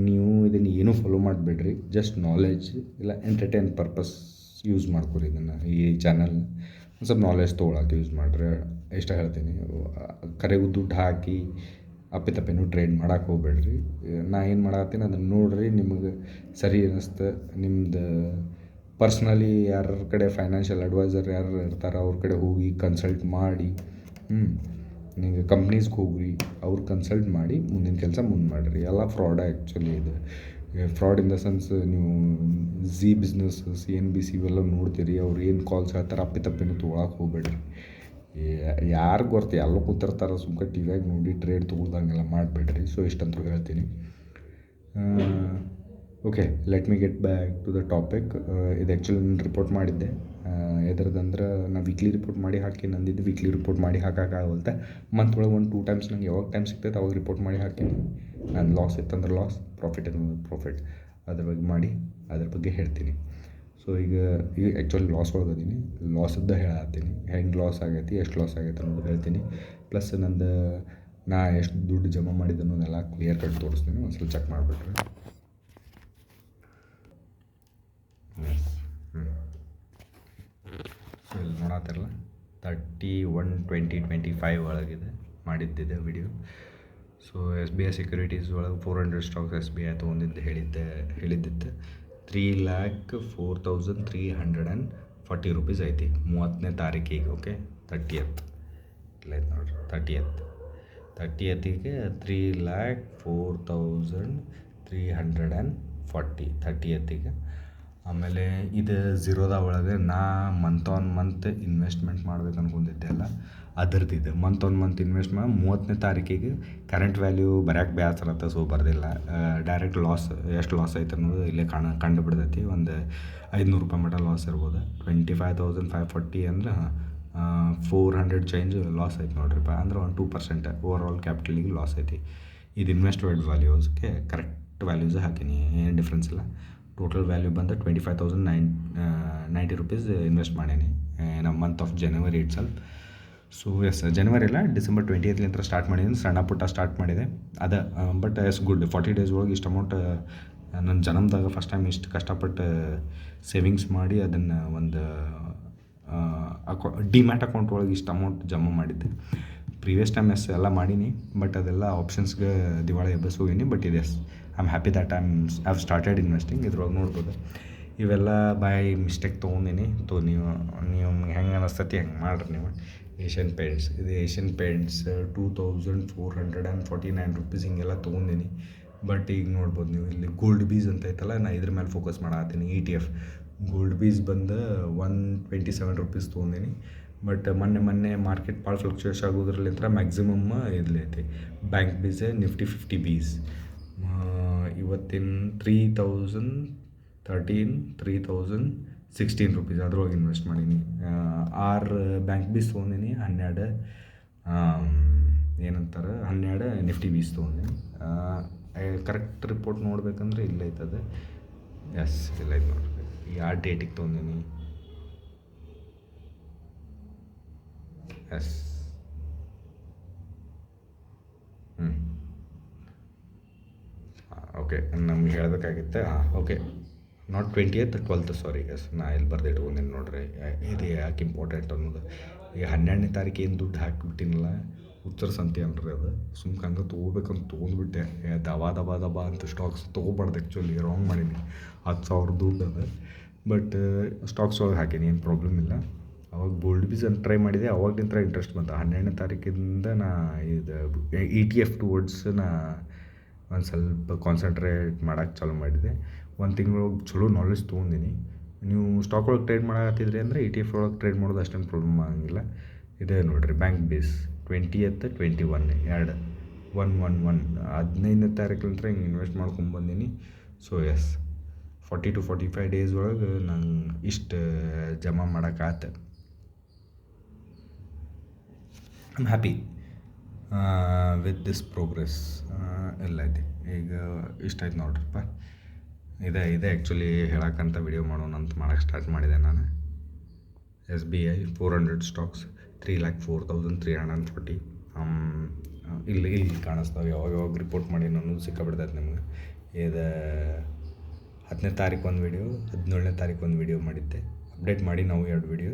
ನೀವು ಇದನ್ನು ಏನೂ ಫಾಲೋ ಮಾಡಿಬಿಡ್ರಿ, ಜಸ್ಟ್ ನಾಲೆಜ್ ಇಲ್ಲ ಎಂಟರ್ಟೈನ್ ಪರ್ಪಸ್ ಯೂಸ್ ಮಾಡ್ಕೊರಿ ಇದನ್ನು. ಈ ಚಾನಲ್ನ ಒಂದು ಸ್ವಲ್ಪ ನಾಲೆಜ್ ತೊಗೊಳಕ್ಕೆ ಯೂಸ್ ಮಾಡಿರಿ ಇಷ್ಟ ಹೇಳ್ತೀನಿ. ಕರೆಗೂ ದುಡ್ಡು ಹಾಕಿ ಅಪ್ಪಿತಪ್ಪೇನು ಟ್ರೇಡ್ ಮಾಡೋಕೆ ಹೋಗ್ಬೇಡ್ರಿ. ನಾ ಏನು ಮಾಡತ್ತೀನಿ ಅದನ್ನು ನೋಡಿರಿ, ನಿಮಗೆ ಸರಿ ಅನ್ನಿಸ್ತು ನಿಮ್ದು ಪರ್ಸ್ನಲಿ ಯಾರ ಕಡೆ ಫೈನಾನ್ಷಿಯಲ್ ಅಡ್ವೈಸರ್ ಯಾರು ಇರ್ತಾರೆ ಅವ್ರ ಕಡೆ ಹೋಗಿ ಕನ್ಸಲ್ಟ್ ಮಾಡಿ, ನೀವು ಕಂಪ್ನೀಸ್ಗೆ ಹೋಗ್ರಿ, ಅವ್ರು ಕನ್ಸಲ್ಟ್ ಮಾಡಿ ಮುಂದಿನ ಕೆಲಸ ಮುಂದೆ ಮಾಡಿರಿ. ಎಲ್ಲ ಫ್ರಾಡ್ ಆ್ಯಕ್ಚುಲಿ ಇದು. ಫ್ರಾಡ್ ಇನ್ ದ ಸೆನ್ಸ್ ನೀವು ಝೀ ಬಿಸ್ನೆಸ್, CNBC ಇವೆಲ್ಲ ನೋಡ್ತೀರಿ, ಅವ್ರು ಏನು ಕಾಲ್ಸ್ ಹೇಳ್ತಾರೆ ಅಪ್ಪಿತಪ್ಪೇನು ತೊಗೊಳಕ್ಕೆ ಹೋಗ್ಬೇಡ್ರಿ. ಯಾರು ಗೊತ್ತು ಎಲ್ಲೋ ಕೂತಿರ್ತಾರೆ ಸುಮ್ಕ ಟಿವಿಯಾಗ ನೋಡಿ ಟ್ರೇಡ್ ತೊಗೊಳ್ದಂಗೆಲ್ಲ ಮಾಡಬೇಡ್ರಿ. ಸೊ ಇಷ್ಟಂತೂ ಹೇಳ್ತೀನಿ. Okay, let me get back to the topic. ಇದು ಆ್ಯಕ್ಚುಲಿ ನಾನು ರಿಪೋರ್ಟ್ ಮಾಡಿದ್ದೆ. ಎದ್ರದಂದ್ರೆ ನಾನು ವೀಕ್ಲಿ ರಿಪೋರ್ಟ್ ಮಾಡಿ ಹಾಕಿ ನಂದಿದ್ದು ವೀಕ್ಲಿ ರಿಪೋರ್ಟ್ ಮಾಡಿ ಹಾಕೋಕ್ಕಾಗಲ್ತೆ. ಮಂತ್ ಒಳಗೆ 1-2 ಟೈಮ್ಸ್ ನಂಗೆ ಯಾವಾಗ ಟೈಮ್ ಸಿಗ್ತೈತೆ ಅವಾಗ ರಿಪೋರ್ಟ್ ಮಾಡಿ ಹಾಕೀನಿ. ನಾನು ಲಾಸ್ ಇತ್ತಂದ್ರೆ ಲಾಸ್, ಪ್ರಾಫಿಟ್ ಇತ್ತಂದ್ರೆ ಪ್ರಾಫಿಟ್, ಅದ್ರ ಬಗ್ಗೆ ಹೇಳ್ತೀನಿ. ಸೊ ಈಗ ಆ್ಯಕ್ಚುಲಿ ಲಾಸ್ ಒಳಗದೀನಿ. ಲಾಸದ್ದು ಹೇಳತ್ತೀನಿ, ಹೆಂಗೆ ಲಾಸ್ ಆಗೈತಿ, ಎಷ್ಟು ಲಾಸ್ ಆಗೈತೆ ಅನ್ನೋದು ಹೇಳ್ತೀನಿ. ಪ್ಲಸ್ ನಂದು ನಾ ಎಷ್ಟು ದುಡ್ಡು ಜಮಾ ಮಾಡಿದ್ದು ಅನ್ನೋದೆಲ್ಲ ಕ್ಲಿಯರ್ ಕಟ್ ತೋರಿಸ್ತೀನಿ. ಒಂದು ಸ್ವಲ್ಪ ಚೆಕ್ ಮಾಡಿಬಿಟ್ರೆ. ಸೊ ಇಲ್ಲಿ ನೋಡತ್ತಿರಲ್ಲ 31/20/25 ಒಳಗಿದೆ ಮಾಡಿದ್ದಿದೆ ವಿಡಿಯೋ. ಸೊ SBI ಸೆಕ್ಯೂರಿಟೀಸ್ ಒಳಗೆ 400 ಸ್ಟಾಕ್ಸ್ SBI ತೊಗೊಂಡಿದ್ದು ಹೇಳಿದ್ದಿತ್ತು. 3,04,340 ರೂಪೀಸ್ ಐತಿ 30ನೇ ತಾರೀಕಿಗೆ. ಓಕೆ, 30th ಇಲ್ಲ ಐತೆ ನೋಡಿರಿ, 30th 3,04,340 30th. ಆಮೇಲೆ ಇದು ಝೀರೋದ ಒಳಗೆ ನಾ ಮಂತ್ ಆನ್ ಮಂತ್ ಇನ್ವೆಸ್ಟ್ಮೆಂಟ್ ಮಾಡ್ಬೇಕು ಅನ್ಕೊಂಡಿದ್ದೆ ಅಲ್ಲ, ಅದರದ್ದು ಮಂತ್ ಆನ್ ಮಂತ್ ಇನ್ವೆಸ್ಟ್ ಮಾಡಿ 30ನೇ ತಾರೀಕಿಗೆ ಕರೆಂಟ್ ವ್ಯಾಲ್ಯೂ ಬರೋಕ್ಕೆ ಬೇಸರ ಆತ. ಸೊ ಬರ್ದಿಲ್ಲ. ಡೈರೆಕ್ಟ್ ಲಾಸ್ ಎಷ್ಟು ಲಾಸ್ ಐತೆ ಅನ್ನೋದು ಇಲ್ಲೇ ಕಂಡು ಬಿಡ್ತೈತಿ. ಒಂದು 500 ರೂಪಾಯಿ ಮಟ್ಟ ಲಾಸ್ ಇರ್ಬೋದು. 25,540 ಅಂದ್ರೆ 400 ಚೇಂಜ್ ಲಾಸ್ ಐತೆ ನೋಡ್ರಿಪ್ಪ. ಅಂದ್ರೆ ಒಂದು 2% ಓವರ್ ಆಲ್ ಕ್ಯಾಪಿಟಲಿಗೆ ಲಾಸ್ ಐತಿ. ಇದು ಇನ್ವೆಸ್ಟೆಡ್ ವ್ಯಾಲ್ಯೂಸ್ಗೆ ಕರೆಕ್ಟ್ ವ್ಯಾಲ್ಯೂಸ್ ಹಾಕೀನಿ, ಏನು ಡಿಫ್ರೆನ್ಸ್ ಇಲ್ಲ. ಟೋಟಲ್ ವ್ಯಾಲ್ಯೂ ಬಂದು 25,090 ರೂಪೀಸ್ ಇನ್ವೆಸ್ಟ್ ಮಾಡೀನಿ ನಮ್ಮ month of January itself. So yes, ಜನವರಿ ಇಲ್ಲ ಡಿಸೆಂಬರ್ 20th ಸ್ಟಾರ್ಟ್ ಮಾಡಿದ್ದೀನಿ. ಸಣ್ಣ ಪುಟ್ಟ ಸ್ಟಾರ್ಟ್ ಮಾಡಿದೆ ಅದು. ಬಟ್ ಎಸ್ ಗುಡ್, 40 ಡೇಸ್ ಒಳಗೆ ಇಷ್ಟು ಅಮೌಂಟ್ ನನ್ನ ಜನ್ಮದಾಗ ಫಸ್ಟ್ ಟೈಮ್ ಇಷ್ಟು ಕಷ್ಟಪಟ್ಟು ಸೇವಿಂಗ್ಸ್ ಮಾಡಿ ಅದನ್ನು ಒಂದು ಡಿಮ್ಯಾಟ್ ಅಕೌಂಟ್ ಒಳಗೆ ಇಷ್ಟು ಅಮೌಂಟ್ ಜಮಾ ಮಾಡಿದ್ದೆ. ಪ್ರೀವಿಯಸ್ ಟೈಮ್ ಎಸ್ ಎಲ್ಲ ಮಾಡೀನಿ, ಬಟ್ ಅದೆಲ್ಲ ಆಪ್ಷನ್ಸ್ಗೆ ದಿವಾಳಿ ಎಬ್ಬಸ್ ಹೋಗೀನಿ. ಬಟ್ ಇದೆ yes, I am happy that I have started investing. ಇದ್ರೊಳಗೆ ನೋಡ್ಬೋದು ಇವೆಲ್ಲ ಬೈ ಮಿಸ್ಟೇಕ್ ತೊಗೊಂಡಿನಿ. ನೀವು ಹೆಂಗೆ ಅನ್ನಿಸ್ತತಿ ಹೆಂಗೆ ಮಾಡಿರಿ ನೀವು. ಏಷ್ಯನ್ ಪೇಂಟ್ಸ್, ಇದು ಏಷ್ಯನ್ ಪೇಂಟ್ಸ್ 2,449 ರೂಪೀಸ್ ಹಿಂಗೆಲ್ಲ ತೊಗೊಂಡಿನಿ. ಬಟ್ ಈಗ ನೋಡ್ಬೋದು ನೀವು ಇಲ್ಲಿ ಗೋಲ್ಡ್ ಬೀಸ್ ಅಂತ ಐತಲ್ಲ, ನಾನು ಇದ್ರ ಮೇಲೆ ಫೋಕಸ್ ಮಾಡತ್ತೀನಿ. ETF ಗೋಲ್ಡ್ ಬೀಸ್ ಬಂದು 127 ರೂಪೀಸ್ ತೊಗೊಂಡಿನಿ. ಬಟ್ ಮೊನ್ನೆ ಮಾರ್ಕೆಟ್ ಭಾಳ ಫ್ಲಕ್ಚುಯೇಷನ್ ಆಗೋದ್ರಲ್ಲಿಂದ ಮ್ಯಾಕ್ಸಿಮಮ್ ಇದ್ಲೈತಿ ಬ್ಯಾಂಕ್ ಬೀಸೇ ನಿಫ್ಟಿ 50 ಬೀಸ್. ಇವತ್ತಿನ 3,016 ರೂಪೀಸ್ ಅದ್ರೊಳಗೆ ಇನ್ವೆಸ್ಟ್ ಮಾಡೀನಿ. 6 ಬ್ಯಾಂಕ್ ಬೀಸ್ ತೊಗೊಂಡಿನಿ, 12 ನಿಫ್ಟಿ ಬೀಸ್ ತೊಗೊಂಡಿನಿ. ಕರೆಕ್ಟ್ ರಿಪೋರ್ಟ್ ನೋಡ್ಬೇಕಂದ್ರೆ ಇಲ್ಲೈತದೆ. ಎಸ್, ಇಲ್ಲೈತೆ ನೋಡ್ರಿ. ಯಾವ ಡೇಟಿಗೆ ತೊಗೊಂಡಿನಿ. ಎಸ್, ಓಕೆ, ನಮ್ಗೆ ಹೇಳಬೇಕಾಗಿತ್ತೆ. Okay, not 20th 12th sorry yes ನಾ ಇಲ್ಲಿ ಬರ್ದಿಟ್ಕೊಂಡೇನು ನೋಡ್ರಿ ಇದು ಯಾಕೆ ಇಂಪಾರ್ಟೆಂಟ್ ಅನ್ನೋದು. ಈ 12ನೇ ತಾರೀಕು ಏನು ದುಡ್ಡು ಹಾಕಿಬಿಟ್ಟಿನಲ್ಲ ಉತ್ತರ ಸಂತೆ ಅನ್ರಿ ಅದು ಸುಮ್ಕೆ ಹಂಗೆ ತೊಗೋಬೇಕಂತ ತೊಗೊಂಡ್ಬಿಟ್ಟೆ. ದಬಾ ದಬಾ ದಬಾ ಅಂತ ಸ್ಟಾಕ್ಸ್ ತೊಗೋಬಾರ್ದು ಆ್ಯಕ್ಚುಲಿ ರಾಂಗ್ ಮಾಡೀನಿ. 10,000 ದುಡ್ಡು ಅದು. ಬಟ್ ಸ್ಟಾಕ್ಸ್ ಒಳಗೆ ಹಾಕೀನಿ, ಏನು ಪ್ರಾಬ್ಲಮ್ ಇಲ್ಲ. ಅವಾಗ ಗೋಲ್ಡ್ ಬೀಸ್ ಅಂತ ಟ್ರೈ ಮಾಡಿದೆ, ಅವಾಗಲಿಂದ ಇಂಟ್ರೆಸ್ಟ್ ಬಂತು. 12ನೇ ತಾರೀಕಿಂದ ನಾ ಇದು ETF ಟುವರ್ಡ್ಸ್ ನಾ ಒಂದು ಸ್ವಲ್ಪ ಕಾನ್ಸಂಟ್ರೇಟ್ ಮಾಡೋಕ್ಕೆ ಚಾಲೂ ಮಾಡಿದೆ. ಒಂದು ತಿಂಗಳೊಳಗೆ ಚಲೋ ನಾಲೆಜ್ ತೊಗೊಂಡಿನಿ. ನೀವು ಸ್ಟಾಕ್ ಒಳಗೆ ಟ್ರೇಡ್ ಮಾಡಕತ್ತಿದ್ರಿ ಅಂದರೆ ETF ಒಳಗೆ ಟ್ರೇಡ್ ಮಾಡೋದು ಅಷ್ಟೊಂದು ಪ್ರಾಬ್ಲಮ್ ಆಗಂಗಿಲ್ಲ. ಇದೇ ನೋಡಿರಿ ಬ್ಯಾಂಕ್ ಬೇಸ್ 20th 21 2 1 15ನೇ ತಾರೀಕಿನಂತರ ಹಿಂಗೆ ಇನ್ವೆಸ್ಟ್ ಮಾಡ್ಕೊಂಬಂದೀನಿ. ಸೊ ಎಸ್ 40 to 45 ಡೇಸ್ ಒಳಗೆ ನಂಗೆ ಇಷ್ಟು ಜಮಾ ಮಾಡೋಕ್ಕಾತ. I'm happy with this progress. ಎಲ್ಲ ಐತಿ ಈಗ ಇಷ್ಟ ಆಯ್ತು ನೋಡ್ರಪ್ಪ. ಇದೆ ಆ್ಯಕ್ಚುಲಿ ಹೇಳಕ್ಕಂತ ವಿಡಿಯೋ ಮಾಡೋಣ ಅಂತ ಮಾಡೋಕ್ಕೆ ಸ್ಟಾರ್ಟ್ ಮಾಡಿದೆ ನಾನು. SBI 400 ಸ್ಟಾಕ್ಸ್ 3,04,340 ಇಲ್ಲಿ ಕಾಣಿಸ್ತಾವೆ. ಯಾವಾಗ ರಿಪೋರ್ಟ್ ಮಾಡಿ ನಾನು ಸಿಕ್ಕಾಬಿಡ್ತೈತೆ ನಿಮ್ಗೆ. ಇದು 10ನೇ ತಾರೀಕು ಒಂದು ವಿಡಿಯೋ, 17ನೇ ತಾರೀಕು ಒಂದು ವಿಡಿಯೋ ಮಾಡಿದ್ದೆ, ಅಪ್ಡೇಟ್ ಮಾಡಿ ನಾವು 2 ವಿಡಿಯೋ.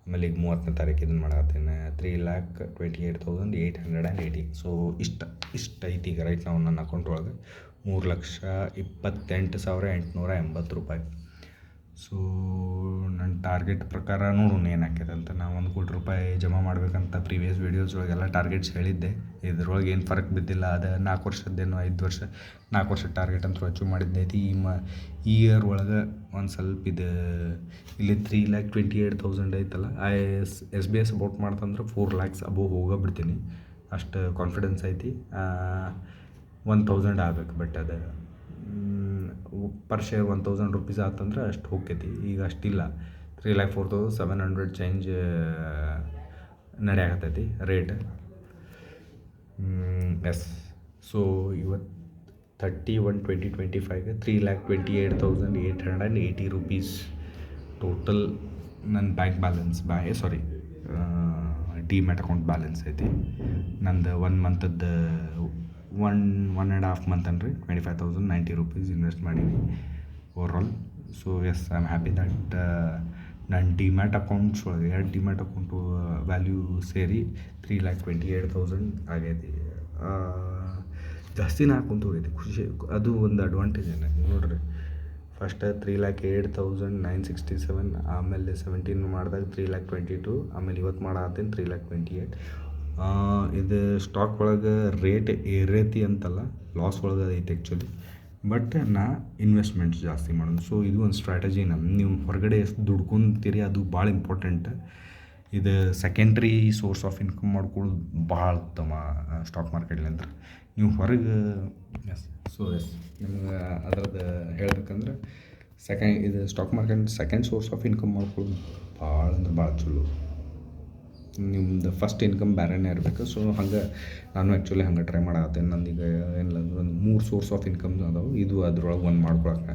ಆಮೇಲೆ ಈಗ 30ನೇ ತಾರೀಕು ಇದನ್ನು ಮಾಡತ್ತೀನಿ 3,28,880. ಸೊ ಇಷ್ಟ ಐತಿ ಈಗ ರೈಟ್ ನಾವು ನನ್ನ ಅಕೌಂಟ್ ಒಳಗೆ 3,28,880 ರೂಪಾಯಿ. ಸೊ ನನ್ನ ಟಾರ್ಗೆಟ್ ಪ್ರಕಾರ ನೋಡೋಣ ಏನು ಆಕೈತೆ ಅಂತ. ನಾವು 1 ಕೋಟಿ ರೂಪಾಯಿ ಜಮಾ ಮಾಡಬೇಕಂತ ಪ್ರೀವಿಯಸ್ ವೀಡಿಯೋಸ್ ಒಳಗೆಲ್ಲ ಟಾರ್ಗೆಟ್ಸ್ ಹೇಳಿದ್ದೆ. ಇದ್ರೊಳಗೆ ಏನು ಫರಕ್ ಬಿದ್ದಿಲ್ಲ. ಅದು 4 ವರ್ಷದ್ದೇನೋ 5 ವರ್ಷ 4 ವರ್ಷದ ಟಾರ್ಗೆಟ್ ಅಂತೂ ಅಚೀವ್ ಮಾಡಿದ್ದೈತಿ. ಈ ಇಯರ್ ಒಳಗೆ ಒಂದು ಸ್ವಲ್ಪ ಇದು ಇಲ್ಲಿ 3,28,000 ಐತಲ್ಲ, SBI ಸಪೋರ್ಟ್ ಮಾಡ್ತಂದ್ರೆ 4 lakhs ಅಬೋವ್ ಹೋಗಬಿಡ್ತೀನಿ. ಅಷ್ಟು ಕಾನ್ಫಿಡೆನ್ಸ್ ಐತಿ. 1,000 ಆಗ್ಬೇಕು. ಬಟ್ ಅದು ಪರ್ ಶೇರ್ 1,000 ರೂಪೀಸ್ ಆತಂದ್ರೆ ಅಷ್ಟು ಹೋಗ್ತೈತಿ. ಈಗ ಅಷ್ಟಿಲ್ಲ, 3,04,700 ಚೇಂಜ್ ನಡೆಯಾಕತ್ತೈತಿ ರೇಟ್. ಎಸ್. ಸೊ ಇವತ್ತು 31/20/25 3,28,880 ರೂಪೀಸ್ ಟೋಟಲ್ ನನ್ನ bank balance demat account balance ಐತಿ. ನಂದು 1 ಮಂತದ್ದು 1.5 ಮಂತ್ ಅನ್ರಿ 25,090 ರೂಪೀಸ್ ಇನ್ವೆಸ್ಟ್ ಮಾಡೀನಿ overall. So yes I am happy that ನನ್ನ ಡಿಮ್ಯಾಟ್ ಅಕೌಂಟ್ಸ್ ಒಳಗೆ 2 ಡಿಮ್ಯಾಟ್ ಅಕೌಂಟು ವ್ಯಾಲ್ಯೂ ಸೇರಿ 3,28,000 ಆಗೈತಿ. ಜಾಸ್ತಿನೇ ಹಾಕೊಂತ ಹೋಗೈತಿ, ಖುಷಿ. ಅದು ಒಂದು ಅಡ್ವಾಂಟೇಜ್ ಏನ ನೋಡ್ರಿ. ಫಸ್ಟ್ 3,08,967, ಆಮೇಲೆ 17 ಮಾಡಿದಾಗ 3,22,000, ಆಮೇಲೆ ಇವತ್ತು ಮಾಡತ್ತೀನಿ 3,28,000. ಇದು ಸ್ಟಾಕ್ ಒಳಗೆ ರೇಟ್ ಏರೈತಿ ಅಂತಲ್ಲ, ಲಾಸ್ ಒಳಗೆ ಐತಿ ಆ್ಯಕ್ಚುಲಿ. ಬಟ್ ನಾ ಇನ್ವೆಸ್ಟ್ಮೆಂಟ್ಸ್ ಜಾಸ್ತಿ ಮಾಡೋದು. ಸೊ ಇದು ಒಂದು ಸ್ಟ್ರಾಟಜಿ. ನೀವು ಹೊರಗಡೆ ಎಷ್ಟು ದುಡ್ಕೊಂತೀರಿ ಅದು ಭಾಳ ಇಂಪಾರ್ಟೆಂಟ್. ಇದು ಸೆಕೆಂಡ್ರಿ ಸೋರ್ಸ್ ಆಫ್ ಇನ್ಕಮ್ ಮಾಡ್ಕೊಳ್ಳೋದು ಭಾಳ ಉತ್ತಮ ಸ್ಟಾಕ್ ಮಾರ್ಕೆಟ್ಲಿಂದ. ನೀವು ಹೊರಗೆ ನಿಮ್ಗೆ ಅದ್ರದ್ದು ಹೇಳ್ಬೇಕಂದ್ರೆ ಇದು stock market second source of income ಮಾಡ್ಕೊಳ್ಳೋದು ಭಾಳ ಅಂದ್ರೆ ಭಾಳ ಚಲೋ. ನಿಮ್ದು ಫಸ್ಟ್ ಇನ್ಕಮ್ ಬೇರೆನೇ ಇರಬೇಕು. ಸೊ ಹಂಗೆ ನಾನು ಆ್ಯಕ್ಚುಲಿ ಹಂಗೆ ಟ್ರೈ ಮಾಡತ್ತೇನೆ. ನಂದೀಗ ಏನಿಲ್ಲ ಅಂದ್ರೆ ಒಂದು 3 ಸೋರ್ಸ್ ಆಫ್ ಇನ್ಕಮ್ ಅದಾವೆ. ಇದು ಅದ್ರೊಳಗೆ ಒಂದು ಮಾಡ್ಕೊಳಕ್ಕೆ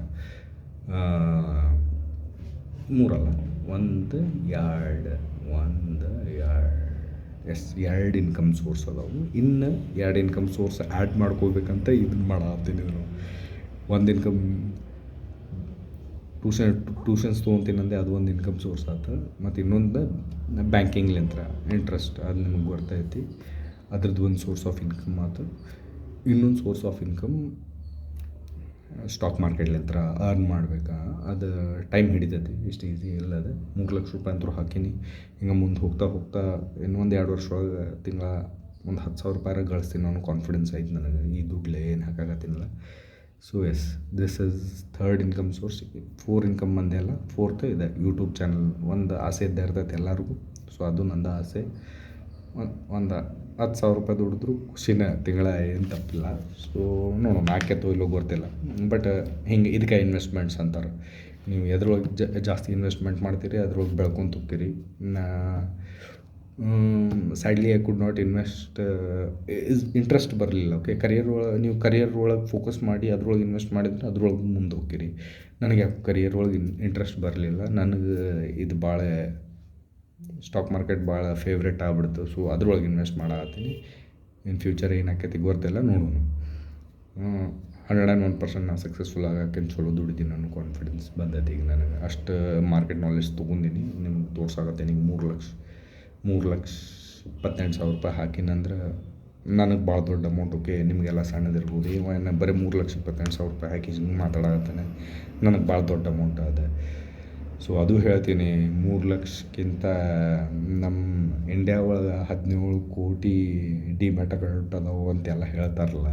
3 ಅಲ್ಲ, 1 2 2 ಇನ್ಕಮ್ ಸೋರ್ಸ್ ಅದಾವೆ. ಇನ್ನು 2 ಇನ್ಕಮ್ ಸೋರ್ಸ್ ಆ್ಯಡ್ ಮಾಡ್ಕೋಬೇಕಂತ ಇದನ್ನು ಮಾಡತ್ತೀನಿ. ನಾನು ಒಂದು ಇನ್ಕಮ್ ಟ್ಯೂಷನ್ಸ್ ತೊಗೊತೀನಿ ಅಂದೆ, ಅದು ಒಂದು ಇನ್ಕಮ್ ಸೋರ್ಸ್ ಆಯ್ತು. ಮತ್ತು ಇನ್ನೊಂದು ಬ್ಯಾಂಕಿಂಗ್ಲಿಂತ್ರ ಇಂಟ್ರೆಸ್ಟ್, ಅದು ನಿಮಗೆ ಗೊತ್ತೈತಿ, ಅದ್ರದ್ದು ಒಂದು ಸೋರ್ಸ್ ಆಫ್ ಇನ್ಕಮ್ ಆಯ್ತು. ಇನ್ನೊಂದು ಸೋರ್ಸ್ ಆಫ್ ಇನ್ಕಮ್ ಸ್ಟಾಕ್ ಮಾರ್ಕೆಟ್ಲಿಂತ್ರ ಅರ್ನ್ ಮಾಡ್ಬೇಕಾ, ಅದು ಟೈಮ್ ಹಿಡಿತೈತಿ, ಇಷ್ಟು ಈಸಿ ಇಲ್ಲ. ಅದು 3 ಲಕ್ಷ ರೂಪಾಯಿ ಅಂತೂ ಹಾಕೀನಿ. ಹಿಂಗೆ ಮುಂದೆ ಹೋಗ್ತಾ ಇನ್ನೊಂದು 2 ವರ್ಷ ಒಳಗೆ ತಿಂಗಳ ಒಂದು 10,000 ರೂಪಾಯಿ ಗಳಿಸ್ತೀನಿ ಅನ್ನೋ ಕಾನ್ಫಿಡೆನ್ಸ್ ಐತೆ ನನಗೆ. ಈ ದುಡ್ಲೇ ಏನು ಹಾಕಾಗತ್ತಿಲ್ಲ. So yes, this is 3rd income source. 4 income ಮಂದಿ ಅಲ್ಲ, 4th ಇದೆ ಯೂಟ್ಯೂಬ್ ಚಾನಲ್. ಒಂದು ಆಸೆ ಇದ್ದೇ ಇರ್ತೈತೆ ಎಲ್ಲರಿಗೂ. ಸೊ ಅದು ನಂದು ಆಸೆ. ಒಂದು 10,000 ರೂಪಾಯಿ ದುಡಿದ್ರು ಖುಷಿನೇ, ತಿಂಗಳ ಏನು ತಪ್ಪಿಲ್ಲ. ಸೊ ನೋಡೋಣ ಹಾಕೈತೋ ಇಲ್ಲೋ ಗೊತ್ತಿಲ್ಲ. ಬಟ್ ಹಿಂಗೆ ಇದಕ್ಕೆ ಇನ್ವೆಸ್ಟ್ಮೆಂಟ್ಸ್ ಅಂತಾರೆ. ನೀವು ಎದ್ರೊಳಗೆ ಜಾಸ್ತಿ ಇನ್ವೆಸ್ಟ್ಮೆಂಟ್ ಮಾಡ್ತೀರಿ ಅದ್ರೊಳಗೆ ಬೆಳ್ಕೊಂತ ಹೋಗ್ತೀರಿ. Sadly I could not invest, interest ಬರಲಿಲ್ಲ. ಓಕೆ, ನೀವು ಕರಿಯರ್ ಒಳಗೆ ಫೋಕಸ್ ಮಾಡಿ ಅದ್ರೊಳಗೆ ಇನ್ವೆಸ್ಟ್ ಮಾಡಿದ್ರೆ ಅದ್ರೊಳಗೆ ಮುಂದೆ ಹೋಗ್ತೀರಿ. ನನಗೆ ಕರಿಯರ್ ಒಳಗೆ ಇಂಟ್ರೆಸ್ಟ್ ಬರಲಿಲ್ಲ. ನನಗೆ ಇದು ಭಾಳ ಸ್ಟಾಕ್ ಮಾರ್ಕೆಟ್ ಭಾಳ ಫೇವ್ರೇಟ್ ಆಗ್ಬಿಡ್ತು. ಸೊ ಅದ್ರೊಳಗೆ ಇನ್ವೆಸ್ಟ್ ಮಾಡತ್ತೀನಿ. ಇನ್ ಫ್ಯೂಚರ್ ಏನಾಕೈತಿ ಗೊತ್ತಿಲ್ಲ, ನೋಡೋಣ. 101% ನಾ ಸಕ್ಸಸ್ಫುಲ್ ಆಗಾಕೆ ಚಲೋ ದುಡಿತೀನಿ ಅನ್ನೋ ಕಾನ್ಫಿಡೆನ್ಸ್ ಬಂದೈತಿ ಈಗ ನನಗೆ. ಅಷ್ಟು ಮಾರ್ಕೆಟ್ ನಾಲೆಜ್ ತೊಗೊಂಡಿನಿ. ನಿಮ್ಗೆ ತೋರ್ಸಾಕತ್ತೀನಿ. ಈಗ 3,28,000 ರೂಪಾಯಿ ಹಾಕಿನಂದ್ರೆ ನನಗೆ ಭಾಳ ದೊಡ್ಡ ಅಮೌಂಟ್. ಓಕೆ, ನಿಮಗೆಲ್ಲ ಸಣ್ಣದಿರ್ಬೋದು. ಇವ ಬರೀ 3,28,000 ರೂಪಾಯಿ ಹಾಕಿ ಹಿಂಗೆ ಮಾತಾಡಕತ್ತಾನೆ. ನನಗೆ ಭಾಳ ದೊಡ್ಡ ಅಮೌಂಟ್ ಅದ. ಸೊ ಅದು ಹೇಳ್ತೀನಿ. 3 ಲಕ್ಷಕ್ಕಿಂತ ನಮ್ಮ ಇಂಡ್ಯಾ ಒಳಗೆ 17 ಕೋಟಿ ಡಿಮ್ಯಾಟ್ ಅಕೌಂಟ್ ಅದಾವು ಅಂತೆಲ್ಲ ಹೇಳ್ತಾರಲ್ಲ.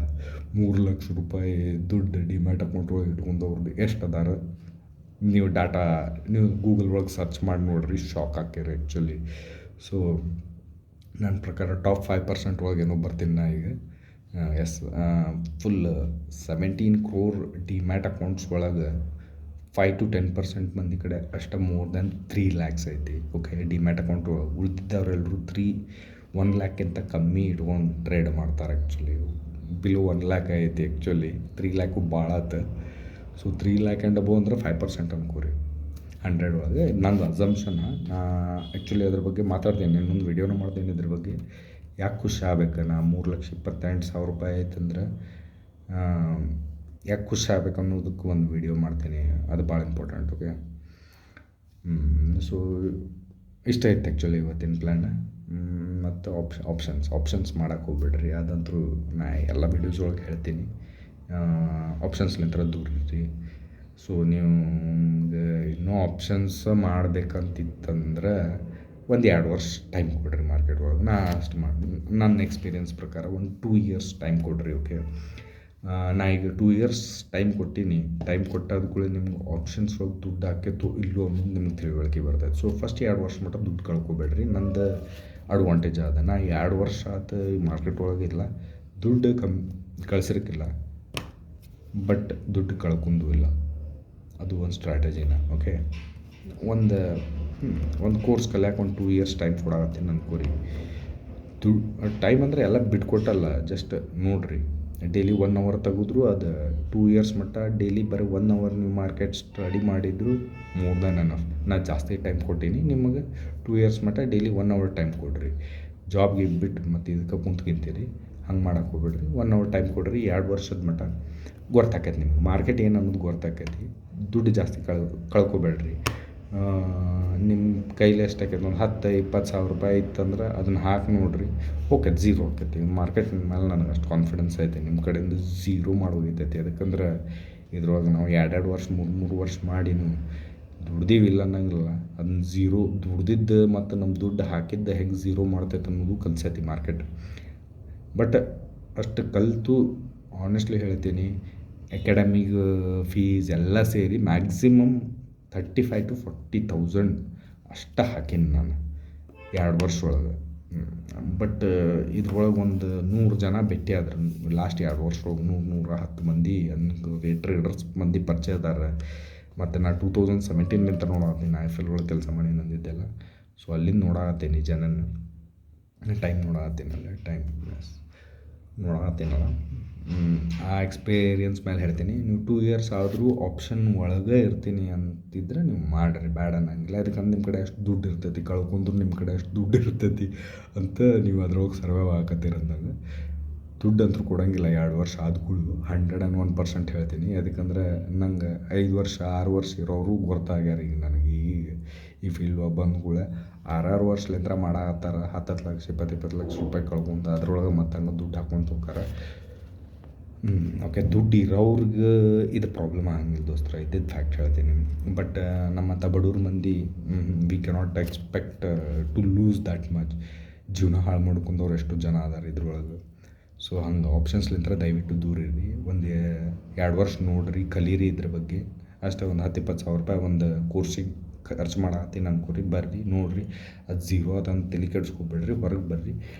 3 ಲಕ್ಷ ರೂಪಾಯಿ ದುಡ್ಡು ಡಿಮ್ಯಾಟ್ ಅಕೌಂಟ್ ಒಳಗೆ ಇಟ್ಕೊಂಡವ್ರದ್ದು ಎಷ್ಟು ಅದಾರ, ನೀವು ನೀವು ಗೂಗಲ್ ಒಳಗೆ ಸರ್ಚ್ ಮಾಡಿ ನೋಡ್ರಿ, ಶಾಕ್ ಆಕ್ಕಿರಿ ಆ್ಯಕ್ಚುಲಿ. ಸೊ ನನ್ನ ಪ್ರಕಾರ ಟಾಪ್ 5% ಒಳಗೆ ಏನೋ ಬರ್ತೀನಿ ನಾ ಈಗ. ಫುಲ್ 17 crore ಡಿಮ್ಯಾಟ್ ಅಕೌಂಟ್ಸ್ ಒಳಗೆ 5-10% ಮಂದಿ ಕಡೆ ಅಷ್ಟು ಮೋರ್ ದ್ಯಾನ್ 3 lakhs ಐತಿ. ಓಕೆ, ಡಿಮ್ಯಾಟ್ ಅಕೌಂಟ್ ಒಳಗೆ ಉಳಿದಿದ್ದವರೆಲ್ಲರೂ 1 lakh ಕಮ್ಮಿ ಇಟ್ಕೊಂಡು ಟ್ರೇಡ್ ಮಾಡ್ತಾರೆ ಆ್ಯಕ್ಚುಲಿ. ಬಿಲೋ 1 lakh ಐತಿ ಆ್ಯಕ್ಚುಲಿ. 3 lakh ಭಾಳ ಆಯ್ತು. ಸೊ 3 lakh ಆ್ಯಂಡ್ ಅಬೋ ಅಂದ್ರೆ 5% ಅನ್ಕೋರಿ 100 ಒಳಗೆ. ನಂದು ಅಸಂಪ್ಷನ್. ನಾ ಆ್ಯಕ್ಚುಲಿ ಅದ್ರ ಬಗ್ಗೆ ಮಾತಾಡ್ತೀನಿ, ಇನ್ನೊಂದು ವೀಡಿಯೋನ ಮಾಡ್ತೀನಿ ಇದ್ರ ಬಗ್ಗೆ. ಯಾಕೆ ಖುಷಿ ಆಗ್ಬೇಕು? ನಾ 3,28,000 ರೂಪಾಯಿ ಆಯ್ತಂದ್ರೆ ಯಾಕೆ ಖುಷಿ ಆಗ್ಬೇಕು ಅನ್ನೋದಕ್ಕೆ ಒಂದು ವೀಡಿಯೋ ಮಾಡ್ತೀನಿ. ಅದು ಭಾಳ ಇಂಪಾರ್ಟೆಂಟ್. ಓಕೆ, ಸೊ ಇಷ್ಟ ಐತೆ ಆ್ಯಕ್ಚುಲಿ ಇವತ್ತಿನ ಪ್ಲ್ಯಾನ್. ಮತ್ತು ಆಪ್ಷನ್ಸ್ ಮಾಡೋಕ್ಕೆ ಹೋಗ್ಬಿಡ್ರಿ. ಅದಂತರೂ ನಾ ಎಲ್ಲ ವೀಡಿಯೋಸ್ ಒಳಗೆ ಹೇಳ್ತೀನಿ. ಆಪ್ಷನ್ಸ್ಲಿಂದ ದೂರ ಇರ್ರಿ. ಸೊ ನೀವು ಇನ್ನೂ ಆಪ್ಷನ್ಸ್ ಮಾಡ್ಬೇಕಂತಿತ್ತಂದ್ರೆ 1-2 ವರ್ಷ ಟೈಮ್ ಕೊಡ್ರಿ ಮಾರ್ಕೆಟ್ ಒಳಗೆ. ನಾ ಅಷ್ಟು ಮಾಡಿ ನನ್ನ ಎಕ್ಸ್ಪೀರಿಯನ್ಸ್ ಪ್ರಕಾರ 1-2 years ಟೈಮ್ ಕೊಡ್ರಿ. ಓಕೆ, ನಾ ಈಗ 2 years ಟೈಮ್ ಕೊಟ್ಟೀನಿ. ಟೈಮ್ ಕೊಟ್ಟಾದ ಕೂಡ ನಿಮ್ಗೆ ಆಪ್ಷನ್ಸ್ ಒಳಗೆ ದುಡ್ಡು ಹಾಕಿತ್ತು ಇಲ್ಲೋ ಅನ್ನೋದು ನಿಮ್ಗೆ ತಿಳುವಳಿಕೆ ಬರ್ತೈತೆ. ಸೊ ಫಸ್ಟ್ 2 ವರ್ಷ ಮಟ್ಟ ದುಡ್ಡು ಕಳ್ಕೊಬೇಡ್ರಿ. ನಂದು ಅಡ್ವಾಂಟೇಜ್ ಅದ. ನಾ 2 ವರ್ಷ ಆಯ್ತು ಈ ಮಾರ್ಕೆಟ್ ಒಳಗಿಲ್ಲ, ದುಡ್ಡು ಕಳ್ಸಿರ್ಕಿಲ್ಲ, ಬಟ್ ದುಡ್ಡು ಕಳ್ಕೊಂಡು ಇಲ್ಲ. ಅದು ಒಂದು ಸ್ಟ್ರಾಟಜಿನ. ಓಕೆ, ಒಂದು ಕೋರ್ಸ್ ಕಲಿಯಾಕೆ 2 years ಟೈಮ್ ಕೊಡಾಕತ್ತೀನಿ ಅನ್ಕೋರಿ. ಟೈಮ್ ಅಂದರೆ ಎಲ್ಲ ಬಿಟ್ಕೊಟ್ಟಲ್ಲ, ಜಸ್ಟ್ ನೋಡಿರಿ. ಡೈಲಿ 1 hour ತೆಗೆದ್ರು ಅದು 2 years ಮಟ್ಟ ಡೈಲಿ ಬರೀ 1 hour ನೀವು ಮಾರ್ಕೆಟ್ ಸ್ಟಡಿ ಮಾಡಿದ್ರು ಮೋರ್ ದ್ಯಾನ್ ಎನಫ್. ನಾ ಜಾಸ್ತಿ ಟೈಮ್ ಕೊಟ್ಟೀನಿ ನಿಮಗೆ. 2 years ಮಟ್ಟ ಡೈಲಿ 1 hour ಟೈಮ್ ಕೊಡ್ರಿ. ಜಾಬ್ಗೆ ಬಿಟ್ಟು ಮತ್ತು ಇದಕ್ಕೆ ಕುಂತ್ಕಿಂತೀರಿ, ಹಂಗೆ ಮಾಡಕ್ಕೆ ಹೋಗ್ಬೇಡ್ರಿ. 1 hour ಟೈಮ್ ಕೊಡ್ರಿ. 2 ವರ್ಷದ ಮಟ್ಟ ಗೊತ್ತಾಕೈತಿ ನಿಮ್ಗೆ ಮಾರ್ಕೆಟ್ ಏನು ಅನ್ನೋದು ಗೊತ್ತಾಕೈತಿ. ದುಡ್ಡು ಜಾಸ್ತಿ ಕಳ್ಕೊಬೇಡ್ರಿ. ನಿಮ್ಮ ಕೈಲಿ ಎಷ್ಟಾಕೈತಿ, ಒಂದು 10-20 ಸಾವಿರ ರೂಪಾಯಿ ಇತ್ತಂದ್ರೆ ಅದನ್ನು ಹಾಕಿ ನೋಡಿರಿ. ಓಕೆ, ಝೀರೋ ಆಕೈತಿ. ಮಾರ್ಕೆಟ್ ಮೇಲೆ ನನಗೆ ಅಷ್ಟು ಕಾನ್ಫಿಡೆನ್ಸ್ ಐತೆ. ನಿಮ್ಮ ಕಡೆಯಿಂದ ಝೀರೋ ಮಾಡೋಗೈತೈತಿ. ಯಾಕಂದ್ರೆ ಇದ್ರೊಳಗೆ ನಾವು 2 ವರ್ಷ 3 ವರ್ಷ ಮಾಡಿ ದುಡ್ದೀವಿಲ್ಲ ಅನ್ನಂಗಿಲ್ಲ. ಅದನ್ನ ಝೀರೋ ದುಡ್ದಿದ್ದು ಮತ್ತು ನಮ್ಮ ದುಡ್ಡು ಹಾಕಿದ್ದು ಹೆಂಗೆ ಝೀರೋ ಮಾಡ್ತೈತೆ ಅನ್ನೋದು ಕಲಿಸೈತಿ ಮಾರ್ಕೆಟ್. ಬಟ್ ಅಷ್ಟು ಕಲಿತು ಆನೆಸ್ಟ್ಲಿ ಹೇಳ್ತೀನಿ, ಅಕಾಡೆಮಿಗ್ ಫೀಸ್ ಎಲ್ಲ ಸೇರಿ ಮ್ಯಾಕ್ಸಿಮಮ್ 35,000-40,000 ಅಷ್ಟು ಹಾಕೀನಿ ನಾನು 2 ವರ್ಷ ಒಳಗೆ. ಬಟ್ ಇದ್ರೊಳಗೆ ಒಂದು 100 ಜನ ಭೇಟಿ ಆದ್ರೆ ಲಾಸ್ಟ್ 2 ವರ್ಷ ಒಳಗೆ 100-110 ಮಂದಿ ಟ್ರೇಡರ್ಸ್ ಮಂದಿ ಪರಿಚಯ ಅದಾರ. ಮತ್ತು ನಾ 2017 ನೋಡತ್ತೀನಿ IFL ಒಳಗೆ ಕೆಲಸ ಮಾಡಿ ನಂದಿದ್ದೆಲ್ಲ. ಸೊ ಅಲ್ಲಿಂದ ನೋಡತ್ತೀನಿ ಜನನ ಟೈಮ್ ನೋಡತ್ತೀನಲ್ಲ ಆ ಎಕ್ಸ್ಪೀರಿಯನ್ಸ್ ಮೇಲೆ ಹೇಳ್ತೀನಿ. ನೀವು 2 years ಆದರೂ ಆಪ್ಷನ್ ಒಳಗೆ ಇರ್ತೀನಿ ಅಂತಿದ್ರೆ ನೀವು ಮಾಡಿರಿ, ಬ್ಯಾಡ ಅನ್ನಂಗಿಲ್ಲ. ಯಾಕಂದ್ರೆ ನಿಮ್ಮ ಕಡೆ ಅಷ್ಟು ದುಡ್ಡು ಇರ್ತೈತಿ, ಕಳ್ಕೊಂಡ್ರು ನಿಮ್ಮ ಕಡೆ ಅಷ್ಟು ದುಡ್ಡು ಇರ್ತೈತಿ ಅಂತ ನೀವು ಅದ್ರೊಳಗೆ ಸರ್ವೈವ್ ಆಗಕತ್ತೀರಂದಾಗ ದುಡ್ಡು ಅಂತೂ ಕೊಡೋಂಗಿಲ್ಲ. 2 ವರ್ಷ ಆದ್ಕೂಡ್ದು 101% ಹೇಳ್ತೀನಿ. ಯಾಕಂದ್ರೆ ನಂಗೆ 5 ವರ್ಷ 6 ವರ್ಷ ಇರೋರು ಗೊತ್ತಾಗ್ಯಾರ. ಈಗ ನನಗೆ ಈ ಫೀಲ್ಡ್ ಬಂದ್ಕೂಳೆ 6 ವರ್ಷಲಿಂದ ಮಾಡಾಕತ್ತಾರ. 10 ಲಕ್ಷ 20 ಲಕ್ಷ ರೂಪಾಯಿ ಕಳ್ಕೊಂಡು ಅದ್ರೊಳಗೆ ಮತ್ತೆ ದುಡ್ಡು ಹಾಕ್ಕೊಂತ ಹೋಗ್ತಾರೆ. ಓಕೆ, ದುಡ್ಡು ಇರೋರ್ಗೆ ಇದು ಪ್ರಾಬ್ಲಮ್ ಆಗಂಗಿಲ್ಲ ದೋಸ್ತರ, ಇದ್ದಿದ್ದು ಫ್ಯಾಕ್ಟ್ ಹೇಳ್ತೀನಿ. ಬಟ್ ನಮ್ಮಂಥ ಬಡವ್ರ ಮಂದಿ we cannot expect to lose that much. ಜೀವನ ಹಾಳು ಮಾಡ್ಕೊಂಡವ್ರು ಎಷ್ಟು ಜನ ಅದಾರ ಇದ್ರೊಳಗೆ. ಸೊ ಹಂಗೆ ಆಪ್ಷನ್ಸ್ಲಿಂದ ದಯವಿಟ್ಟು ದೂರ ಇರ್ರಿ. 1-2 ವರ್ಷ ನೋಡಿರಿ, ಕಲೀರಿ ಇದ್ರ ಬಗ್ಗೆ. ಅಷ್ಟೇ ಒಂದು 10-20 ಸಾವಿರ ರೂಪಾಯಿ ಒಂದು ಕೋರ್ಸಿಗೆ ಖರ್ಚು ಮಾಡತ್ತೀನಿ ಅನ್ಕೋರಿ. ಬರ್ರಿ ನೋಡಿರಿ, ಅದು ಝೀರೋ ಅದಂತ ತಲೆ ಕೆಡಿಸ್ಕೊಬೇಡ್ರಿ. ಹೊರಗೆ ಬರ್ರಿ,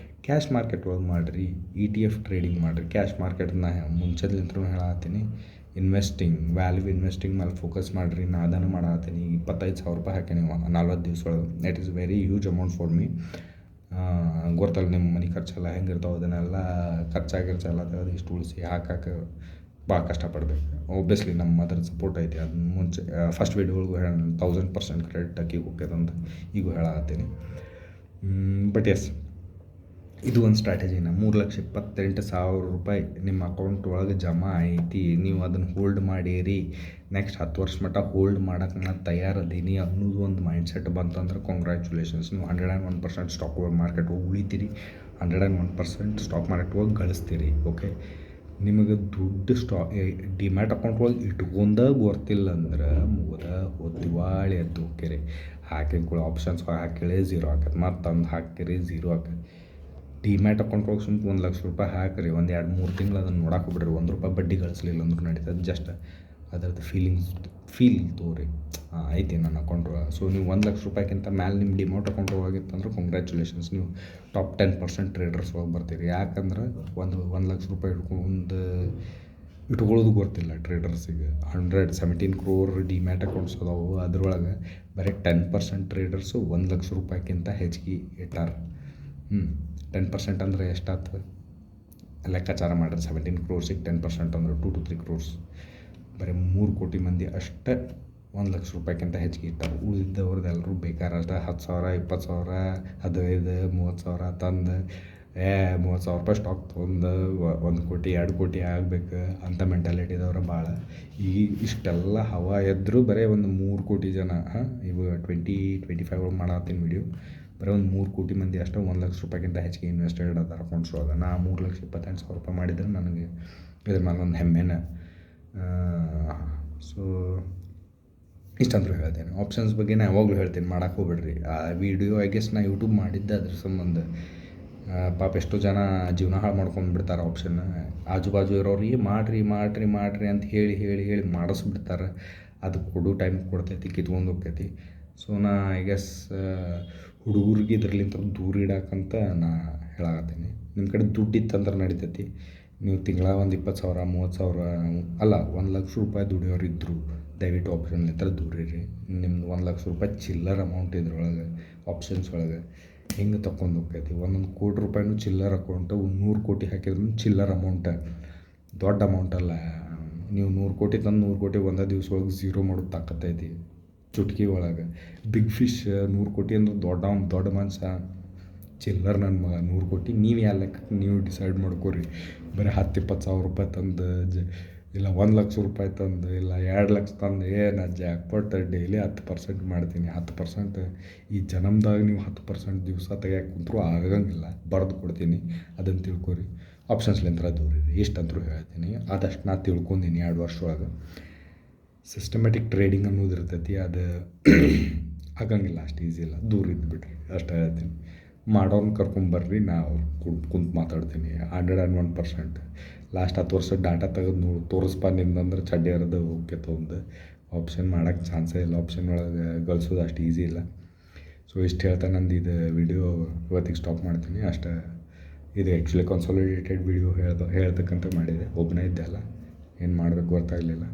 ಕ್ಯಾಶ್ ಮಾರ್ಕೆಟ್ ಒಳಗೆ ಮಾಡಿರಿ, ETF ಟ್ರೇಡಿಂಗ್ ಮಾಡಿರಿ. ಕ್ಯಾಶ್ ಮಾರ್ಕೆಟ್ನ ಮುಂಚೆಲಿಂತ್ರ ಹೇಳತ್ತೀನಿ. ವ್ಯಾಲ್ಯೂ ಇನ್ವೆಸ್ಟಿಂಗ್ ಮೇಲೆ ಫೋಕಸ್ ಮಾಡಿರಿ. ನಾ ಅದನ್ನು ಮಾಡತ್ತೀನಿ. 25,000 ರೂಪಾಯಿ ಹಾಕೀನಿ 40 ದಿವ್ಸ ಒಳಗೆ. That is very huge amount for me. ಗೊತ್ತಲ್ಲ ನಿಮ್ಮ ಮನೆ ಖರ್ಚೆಲ್ಲ ಹೆಂಗಿರ್ತಾವೆ, ಅದನ್ನೆಲ್ಲ ಖರ್ಚಾಗಿರ್ಚೆಲ್ಲ ತೆಗೆದು ಇಷ್ಟು ಉಳಿಸಿ ಹಾಕಕ್ಕೆ ಭಾಳ ಕಷ್ಟಪಡ್ಬೇಕು. ಒಬ್ಬಿಯಸ್ಲಿ ನಮ್ಮ ಮದರ್ ಸಪೋರ್ಟ್ ಐತಿ. ಅದನ್ನ ಮುಂಚೆ ಫಸ್ಟ್ ವೀಡಿಯೋಗಳಿಗೂ 1000% ಕ್ರೆಡಿಟ್ ಹಾಕಿ ಹೋಗ್ಯದಂತ ಈಗೂ ಹೇಳತ್ತೀನಿ. ಬಟ್ ಎಸ್, ಇದು ಒಂದು ಸ್ಟ್ರಾಟಜಿನ. 3,28,000 ರೂಪಾಯಿ ನಿಮ್ಮ ಅಕೌಂಟ್ ಒಳಗೆ ಜಮಾ ಐತಿ, ನೀವು ಅದನ್ನು ಹೋಲ್ಡ್ ಮಾಡೀರಿ, ನೆಕ್ಸ್ಟ್ 10 ವರ್ಷ ಮಟ್ಟ ಹೋಲ್ಡ್ ಮಾಡೋಕೆ ನಾನು ತಯಾರದೀನಿ ಅನ್ನೋದು ಒಂದು ಮೈಂಡ್ಸೆಟ್ ಬಂತಂದ್ರೆ ಕಂಗ್ರ್ಯಾಚುಲೇಷನ್ಸ್. ನೀವು 101% ಸ್ಟಾಕ್ ಮಾರ್ಕೆಟ್ ಹೋಗಿ ಉಳಿತೀರಿ, 101% ಸ್ಟಾಕ್ ಮಾರ್ಕೆಟ್ ಹೋಗಿ ಗಳಿಸ್ತೀರಿ. ಓಕೆ, ನಿಮಗೆ ದುಡ್ಡು ಡಿಮ್ಯಾಟ್ ಅಕೌಂಟ್ ಒಳಗೆ ಇಟ್ಕೊಂಡ ಗೊತ್ತಿಲ್ಲ ಅಂದ್ರೆ ಮುಗ್ದ ದಿವಾಳಿ ಎದ್ದು ಹೋಗ್ತೀರಿ. ಹಾಕಿದ ಆಪ್ಷನ್ಸ್ ಹಾಕಿಳೆ ಝೀರೋ ಆಕತ್ತೆ, ಮತ್ತೊಂದು ಹಾಕಿರಿ ಝೀರೋ ಆಕತ್ತೆ. ಡಿಮ್ಯಾಟ್ ಅಕೌಂಟ್ ಒಳಗೆ ಸುಮ್ಕೆ 1,00,000 ರೂಪಾಯಿ ಹಾಕಿರಿ, ಒಂದು 2-3 ತಿಂಗಳು ಅದನ್ನು ನೋಡಕ್ಕೆ ಹೋಗ್ಬಿಡ್ರಿ, ₹1 ಬಡ್ಡಿ ಗಳಿಸ್ಲಿಲ್ಲ ಅಂದ್ರೂ ನಡೀತದೆ. ಜಸ್ಟ್ ಅದರದ್ದು ಫೀಲ್ ತೋರಿ ಐತಿ ನನ್ನ ಅಕೌಂಟ್ ಒಳಗೆ. ಸೊ ನೀವು 1,00,000 ರೂಪಾಯಿಗಿಂತ ಮ್ಯಾಲೆ ನಿಮ್ಮ ಡಿಮ್ಯಾಟ್ ಅಕೌಂಟ್ ಒಳಗಿತ್ತಂದ್ರೆ ಕಂಗ್ರ್ಯಾಚುಲೇಷನ್ಸ್, ನೀವು ಟಾಪ್ 10% ಟ್ರೇಡರ್ಸ್ ಒಳಗೆ ಬರ್ತೀರಿ. ಯಾಕಂದ್ರೆ 1,00,000 ರೂಪಾಯಿ ಇಟ್ಕೊಳ್ಳೋದು ಗೊತ್ತಿಲ್ಲ ಟ್ರೇಡರ್ಸಿಗೆ. 117 crore ಡಿಮ್ಯಾಟ್ ಅಕೌಂಟ್ಸ್ ಅದಾವು, ಅದ್ರೊಳಗೆ ಬರೀ 10% ಟ್ರೇಡರ್ಸು 1,00,000 ರೂಪಾಯಿಗಿಂತ ಹೆಚ್ಚಿಗೆ ಇಟ್ಟಾರ. 10% ಅಂದರೆ ಎಷ್ಟಾಗ್ತದೆ ಲೆಕ್ಕಾಚಾರ ಮಾಡಿರಿ. 17 crores 10% ಅಂದ್ರೆ 2 to 3 crores. ಬರೀ 3 ಕೋಟಿ ಮಂದಿ ಅಷ್ಟೇ 1,00,000 ರೂಪಾಯಿಗಿಂತ ಹೆಚ್ಚಿಗೆ ಇಟ್ಟಾರೆ. ಉಳಿದವ್ರದ್ದೆಲ್ಲರೂ ಬೇಕಾರಷ್ಟ 10,000, 20,000, 15, 30,000 ತಂದು 30,000 ರೂಪಾಯಿ ಸ್ಟಾಕ್ ತೊಗೊಂಡು 1 ಕೋಟಿ 2 ಕೋಟಿ ಆಗಬೇಕು ಅಂತ ಮೆಂಟಾಲಿಟಿದವ್ರು ಭಾಳ. ಈಗ ಇಷ್ಟೆಲ್ಲ ಹವಾ ಎದ್ದರೂ ಬರೀ ಒಂದು 3 ಕೋಟಿ ಜನ, ಇವಾಗ 2025 ಒಳಗೆ ಮಾಡತ್ತೀನಿ ವಿಡಿಯೋ, ಬರೀ ಒಂದು 3 ಕೋಟಿ ಮಂದಿ ಅಷ್ಟೇ 1,00,000 ರೂಪಾಯಿಗಿಂತ ಹೆಚ್ಚಿಗೆ ಇನ್ವೆಸ್ಟೆಡ್ ಅದಾರ ಅಕೌಂಟ್ಸ್ ಒಳಗೆ. ನಾ 3,28,000 ರೂಪಾಯಿ ಮಾಡಿದರೆ ನನಗೆ ಇದ್ರ ಮೇಲೆ ಒಂದು ಹೆಮ್ಮೆನ. ಸೊ ಇಷ್ಟಂತೂ ಹೇಳ್ತೇನೆ. ಆಪ್ಷನ್ಸ್ ಬಗ್ಗೆ ನಾನು ಯಾವಾಗಲೂ ಹೇಳ್ತೀನಿ, ಮಾಡೋಕ್ಕೆ ಹೋಗ್ಬೇಡ್ರಿ. ಆ ವಿಡಿಯೋ ಐ ಗೆಸ್ ನಾ ಯೂಟ್ಯೂಬ್ ಮಾಡಿದ್ದೆ ಅದ್ರ ಸಂಬಂಧ. ಪಾಪ ಎಷ್ಟೋ ಜನ ಜೀವನ ಹಾಳು ಮಾಡ್ಕೊಂಡು ಬಿಡ್ತಾರೆ ಆಪ್ಷನ್. ಆಜು ಬಾಜು ಇರೋರಿಗೆ ಮಾಡಿರಿ ಅಂತ ಹೇಳಿ ಮಾಡಿಸ್ಬಿಡ್ತಾರೆ. ಅದು ಕೊಡೋ ಟೈಮ್ ಕೊಡ್ತೈತಿ, ಕಿತ್ಕೊಂಡು ಹೋಗ್ತೈತಿ. ಸೊ ನಾ ಐ ಗೆಸ್ ಹುಡುಗರಿಗೆ ಇದ್ರಲ್ಲಿಂತ ದೂರ ಇಡಕ್ಕಂತ ನಾ ಹೇಳಾಕತ್ತೀನಿ. ನಿಮ್ಮ ಕಡೆ ದುಡ್ಡು ಇತ್ತಂದ್ರೆ ನಡಿತೈತಿ. ನೀವು ತಿಂಗಳ ಒಂದು 20,000, 30,000 ಅಲ್ಲ 1,00,000 ರೂಪಾಯಿ ದುಡಿಯೋರು ಇದ್ದರು ದಯವಿಟ್ಟು ಆಪ್ಷನ್ಲಿಂದ ದೂರ ಇರ್ರಿ. ನಿಮ್ದು 1,00,000 ರೂಪಾಯಿ ಚಿಲ್ಲರ್ ಅಮೌಂಟ್ ಇದ್ರೊಳಗೆ ಆಪ್ಷನ್ಸ್ ಒಳಗೆ ಹಿಂಗೆ ತಗೊಂಡು ಹೋಗ್ತೈತಿ. 1 ಕೋಟಿ ರೂಪಾಯಿನೂ ಚಿಲ್ಲರ್ ಅಕೌಂಟು, 100 ಕೋಟಿ ಹಾಕಿದ್ರು ಚಿಲ್ಲರ್ ಅಮೌಂಟ, ದೊಡ್ಡ ಅಮೌಂಟ್ ಅಲ್ಲ. ನೀವು 100 ಕೋಟಿ ತಂದು 100 ಕೋಟಿ ಒಂದೇ ದಿವ್ಸ ಒಳಗೆ ಝೀರೋ ಮಾಡೋದು ತಾಕತ್ತೈತಿ ಚುಟ್ಕಿ ಒಳಗೆ. ಬಿಗ್ ಫಿಶ್ 100 ಕೋಟಿ ಅಂದ್ರೆ ದೊಡ್ಡ ಮನುಷ್ಯ. ಚಿಲ್ಲರ್ ನನ್ನ ಮಗ 100 ಕೋಟಿ. ನೀವು ಯಾವ ಲೆಕ್ಕಕ್ಕೆ ನೀವು ಡಿಸೈಡ್ ಮಾಡ್ಕೊರಿ. ಬರೀ 10-20 ಸಾವಿರ ರೂಪಾಯಿ ತಂದು ಇಲ್ಲ 1,00,000 ರೂಪಾಯಿ ತಂದು ಇಲ್ಲ 2,00,000 ತಂದು ನಾ ಜಾಕ್ಪಾಟ್ ಡೈಲಿ 10% ಮಾಡ್ತೀನಿ. 10% ಈ ಜನ್ಮದಾಗ ನೀವು 10% ದಿವಸ ತೆಗಿಯಕ್ಕೆ ಕುಂತರೂ ಆಗಂಗಿಲ್ಲ, ಬರೆದು ಕೊಡ್ತೀನಿ, ಅದನ್ನು ತಿಳ್ಕೊರಿ. ಆಪ್ಷನ್ಸ್ಲಿಂದ ದೂರ ಇರಿ, ಇಷ್ಟಂತರೂ ಹೇಳ್ತೀನಿ. ಆದಷ್ಟು ನಾ ತಿಳ್ಕೊಂಡೀನಿ 2 ವರ್ಷ ಒಳಗೆ. ಸಿಸ್ಟಮೆಟಿಕ್ ಟ್ರೇಡಿಂಗ್ ಅನ್ನೋದು ಇರ್ತೈತಿ, ಅದು ಆಗಂಗಿಲ್ಲ, ಅಷ್ಟು ಈಸಿ ಇಲ್ಲ, ದೂರ ಇದ್ದುಬಿಡ್ರಿ ಅಷ್ಟೇ ಹೇಳ್ತೀನಿ. ಮಾಡೋರ್ನ ಕರ್ಕೊಂಬರ್ರಿ, ನಾ ಅವ್ರು ಕುಂತು ಮಾತಾಡ್ತೀನಿ. 101% ಲಾಸ್ಟ್ 10 ವರ್ಷದ ಡಾಟಾ ತೆಗೆದು ತೋರಿಸ್ಪ ನಿಂದಂದ್ರೆ ಚಡ್ಡಿ ಹರಿದು ಓಕೆ ತೊಗೊಂಡು. ಆಪ್ಷನ್ ಮಾಡೋಕ್ಕೆ ಚಾನ್ಸೇ ಇಲ್ಲ, ಆಪ್ಷನ್ ಒಳಗೆ ಗಳಿಸೋದು ಅಷ್ಟು ಈಸಿ ಇಲ್ಲ. ಸೊ ಇಷ್ಟು ಹೇಳ್ತಾ ನಂದು ಇದು ವಿಡಿಯೋ ಇವತ್ತಿಗೆ ಸ್ಟಾಪ್ ಮಾಡ್ತೀನಿ ಅಷ್ಟೇ. ಇದು ಆ್ಯಕ್ಚುಲಿ ಕನ್ಸಾಲಿಡೇಟೆಡ್ ವಿಡಿಯೋ ಹೇಳ್ತಕ್ಕಂತ ಮಾಡಿದೆ, ಒಬ್ಬನೇ ಇದ್ದೆ ಅಲ್ಲ, ಏನು ಮಾಡಬೇಕು ಗೊತ್ತಾಗಲಿಲ್ಲ.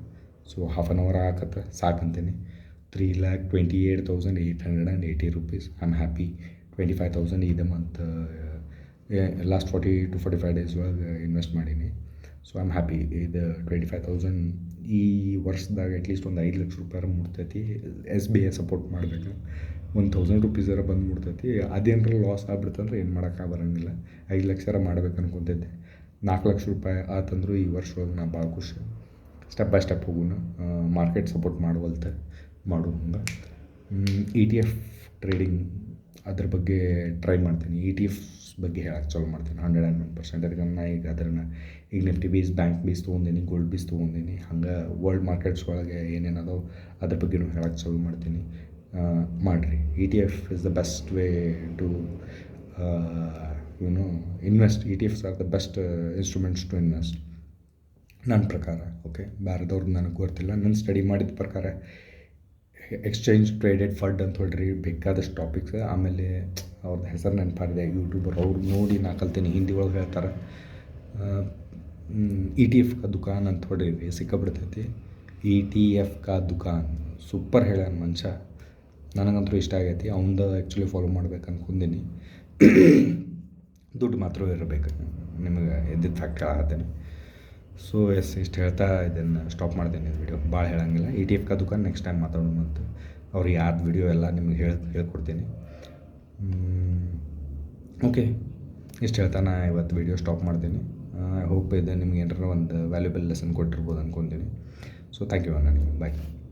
ಸೊ ಹಾಫ್ ಆನ್ ಅವರ್ ಆಗತ್ತೆ ಸಾಕಂತೀನಿ. 3,28,880 rupees. I am happy. 25,000 ಇದೆ ಮಂತ್ ಲಾಸ್ಟ್ 40 to 45 days ಒಳಗೆ ಇನ್ವೆಸ್ಟ್ ಮಾಡೀನಿ. So I am happy. ಇದು 25,000 ಈ ವರ್ಷದಾಗ ಅಟ್ಲೀಸ್ಟ್ ಒಂದು 5,00,000 ರೂಪಾಯಿ ಮುಟ್ತೈತಿ. SBI ಸಪೋರ್ಟ್ ಮಾಡಬೇಕು, 1,000 rupees ಬಂದು ಮುಟ್ತೈತಿ. ಅದೇನಾರ ಲಾಸ್ ಆಗ್ಬಿಡ್ತಂದ್ರೆ ಏನು ಮಾಡೋಕ್ಕೆ ಬರೋಂಗಿಲ್ಲ. 5,00,000 ಮಾಡ್ಬೇಕು ಅನ್ಕೊತಿದ್ದೆ, 4,00,000 ರೂಪಾಯಿ ಆತಂದ್ರು ಈ ವರ್ಷ ಒಳಗೆ ನಾ ಭಾಳ ಖುಷಿ. ಸ್ಟೆಪ್ ಬೈ ಸ್ಟೆಪ್ ಹೋಗೋಣ. ಮಾರ್ಕೆಟ್ ಸಪೋರ್ಟ್ ಮಾಡುವಲ್ತೆ ಮಾಡು ಹಂಗೆ. ETF ಟ್ರೇಡಿಂಗ್ ಅದ್ರ ಬಗ್ಗೆ ಟ್ರೈ ಮಾಡ್ತೀನಿ. ETFs ಬಗ್ಗೆ ಹೇಳಕ್ಕೆ ಚಾಲು ಮಾಡ್ತೀನಿ 101%. ಅದಕ್ಕೆ ನಾ ಈಗ ಈಗ ನಿಫ್ಟಿ ಬೀಸ್, ಬ್ಯಾಂಕ್ ಬೀಸ್ ತೊಗೊಂಡೀನಿ, ಗೋಲ್ಡ್ ಬೀಸ್ ತೊಗೊಂಡೀನಿ. ಹಂಗೆ ವರ್ಲ್ಡ್ ಮಾರ್ಕೆಟ್ಸ್ ಒಳಗೆ ಏನೇನು ಅದಾವೆ ಅದ್ರ ಬಗ್ಗೆನೂ ಹೇಳಕ್ಕೆ ಚಾಲು ಮಾಡ್ತೀನಿ. ಮಾಡಿರಿ. ETF is the best way to invest. ETFs are the best instruments to invest ನನ್ನ ಪ್ರಕಾರ. ಓಕೆ, ಬೇರೆದವ್ರದ್ದು ನನಗೆ ಗೊತ್ತಿಲ್ಲ. ನನ್ನ ಸ್ಟಡಿ ಮಾಡಿದ ಪ್ರಕಾರ ಎಕ್ಸ್ಚೇಂಜ್ ಟ್ರೇಡೆಡ್ ಫಂಡ್ ಅಂತ ಹೊಡ್ರಿ, ಬೇಕಾದಷ್ಟು ಟಾಪಿಕ್ಸ್. ಆಮೇಲೆ ಅವ್ರದ್ದು ಹೆಸರು ನೆನಪಾಗಿದೆ, ಯೂಟ್ಯೂಬರ್, ಅವ್ರು ನೋಡಿ ನಾ ಕಲ್ತೀನಿ. ಹಿಂದಿ ಒಳಗೆ ಹೇಳ್ತಾರೆ. ETF ಕಾ ದುಕಾನ್ ಅಂತ ಹೊಡ್ರಿ, ಸಿಕ್ಕಾಬಿಡ್ತೈತಿ. ETF ಕಾ ದುಕಾನ್ ಸೂಪರ್ ಹೇಳ್ಯಾನ ಮನುಷ್ಯ, ನನಗಂತೂ ಇಷ್ಟ ಆಗೈತಿ. ಅವ್ನದ್ದು ಆ್ಯಕ್ಚುಲಿ ಫಾಲೋ ಮಾಡ್ಬೇಕು ಅನ್ಕೊಂಡೀನಿ. ದುಡ್ಡು ಮಾತ್ರ ಇರಬೇಕು, ನಿಮಗೆ ಎದ್ದಿದ್ದು ಫ್ಯಾಕ್ಟ್ ಆಗತ್ತೇನೆ. ಸೊ ಇಷ್ಟು ಹೇಳ್ತಾ ಇದನ್ನು ಸ್ಟಾಪ್ ಮಾಡ್ತೀನಿ. ವಿಡಿಯೋ ಭಾಳ ಹೇಳೋಂಗಿಲ್ಲ. ETF ಕಾ ದುಕಾನ್ ನೆಕ್ಸ್ಟ್ ಟೈಮ್ ಮಾತಾಡೋಣ ಅಂತ. ಅವ್ರು ಯಾರ್ದು ವಿಡಿಯೋ ಎಲ್ಲ ನಿಮ್ಗೆ ಹೇಳ್ಕೊಡ್ತೀನಿ. ಓಕೆ, ಇಷ್ಟು ಹೇಳ್ತಾ ನಾ ಇವತ್ತು ವೀಡಿಯೋ ಸ್ಟಾಪ್ ಮಾಡ್ತೀನಿ. ಐ ಹೋಪ್ ಇದು ನಿಮ್ಗೆ ಏನಾರ ಒಂದು ವ್ಯಾಲ್ಯೂಬಲ್ ಲೆಸನ್ ಕೊಟ್ಟಿರ್ಬೋದು ಅಂದ್ಕೊತೀನಿ. ಸೊ ಥ್ಯಾಂಕ್ ಯು ಅಣ್ಣ, ಬಾಯ್.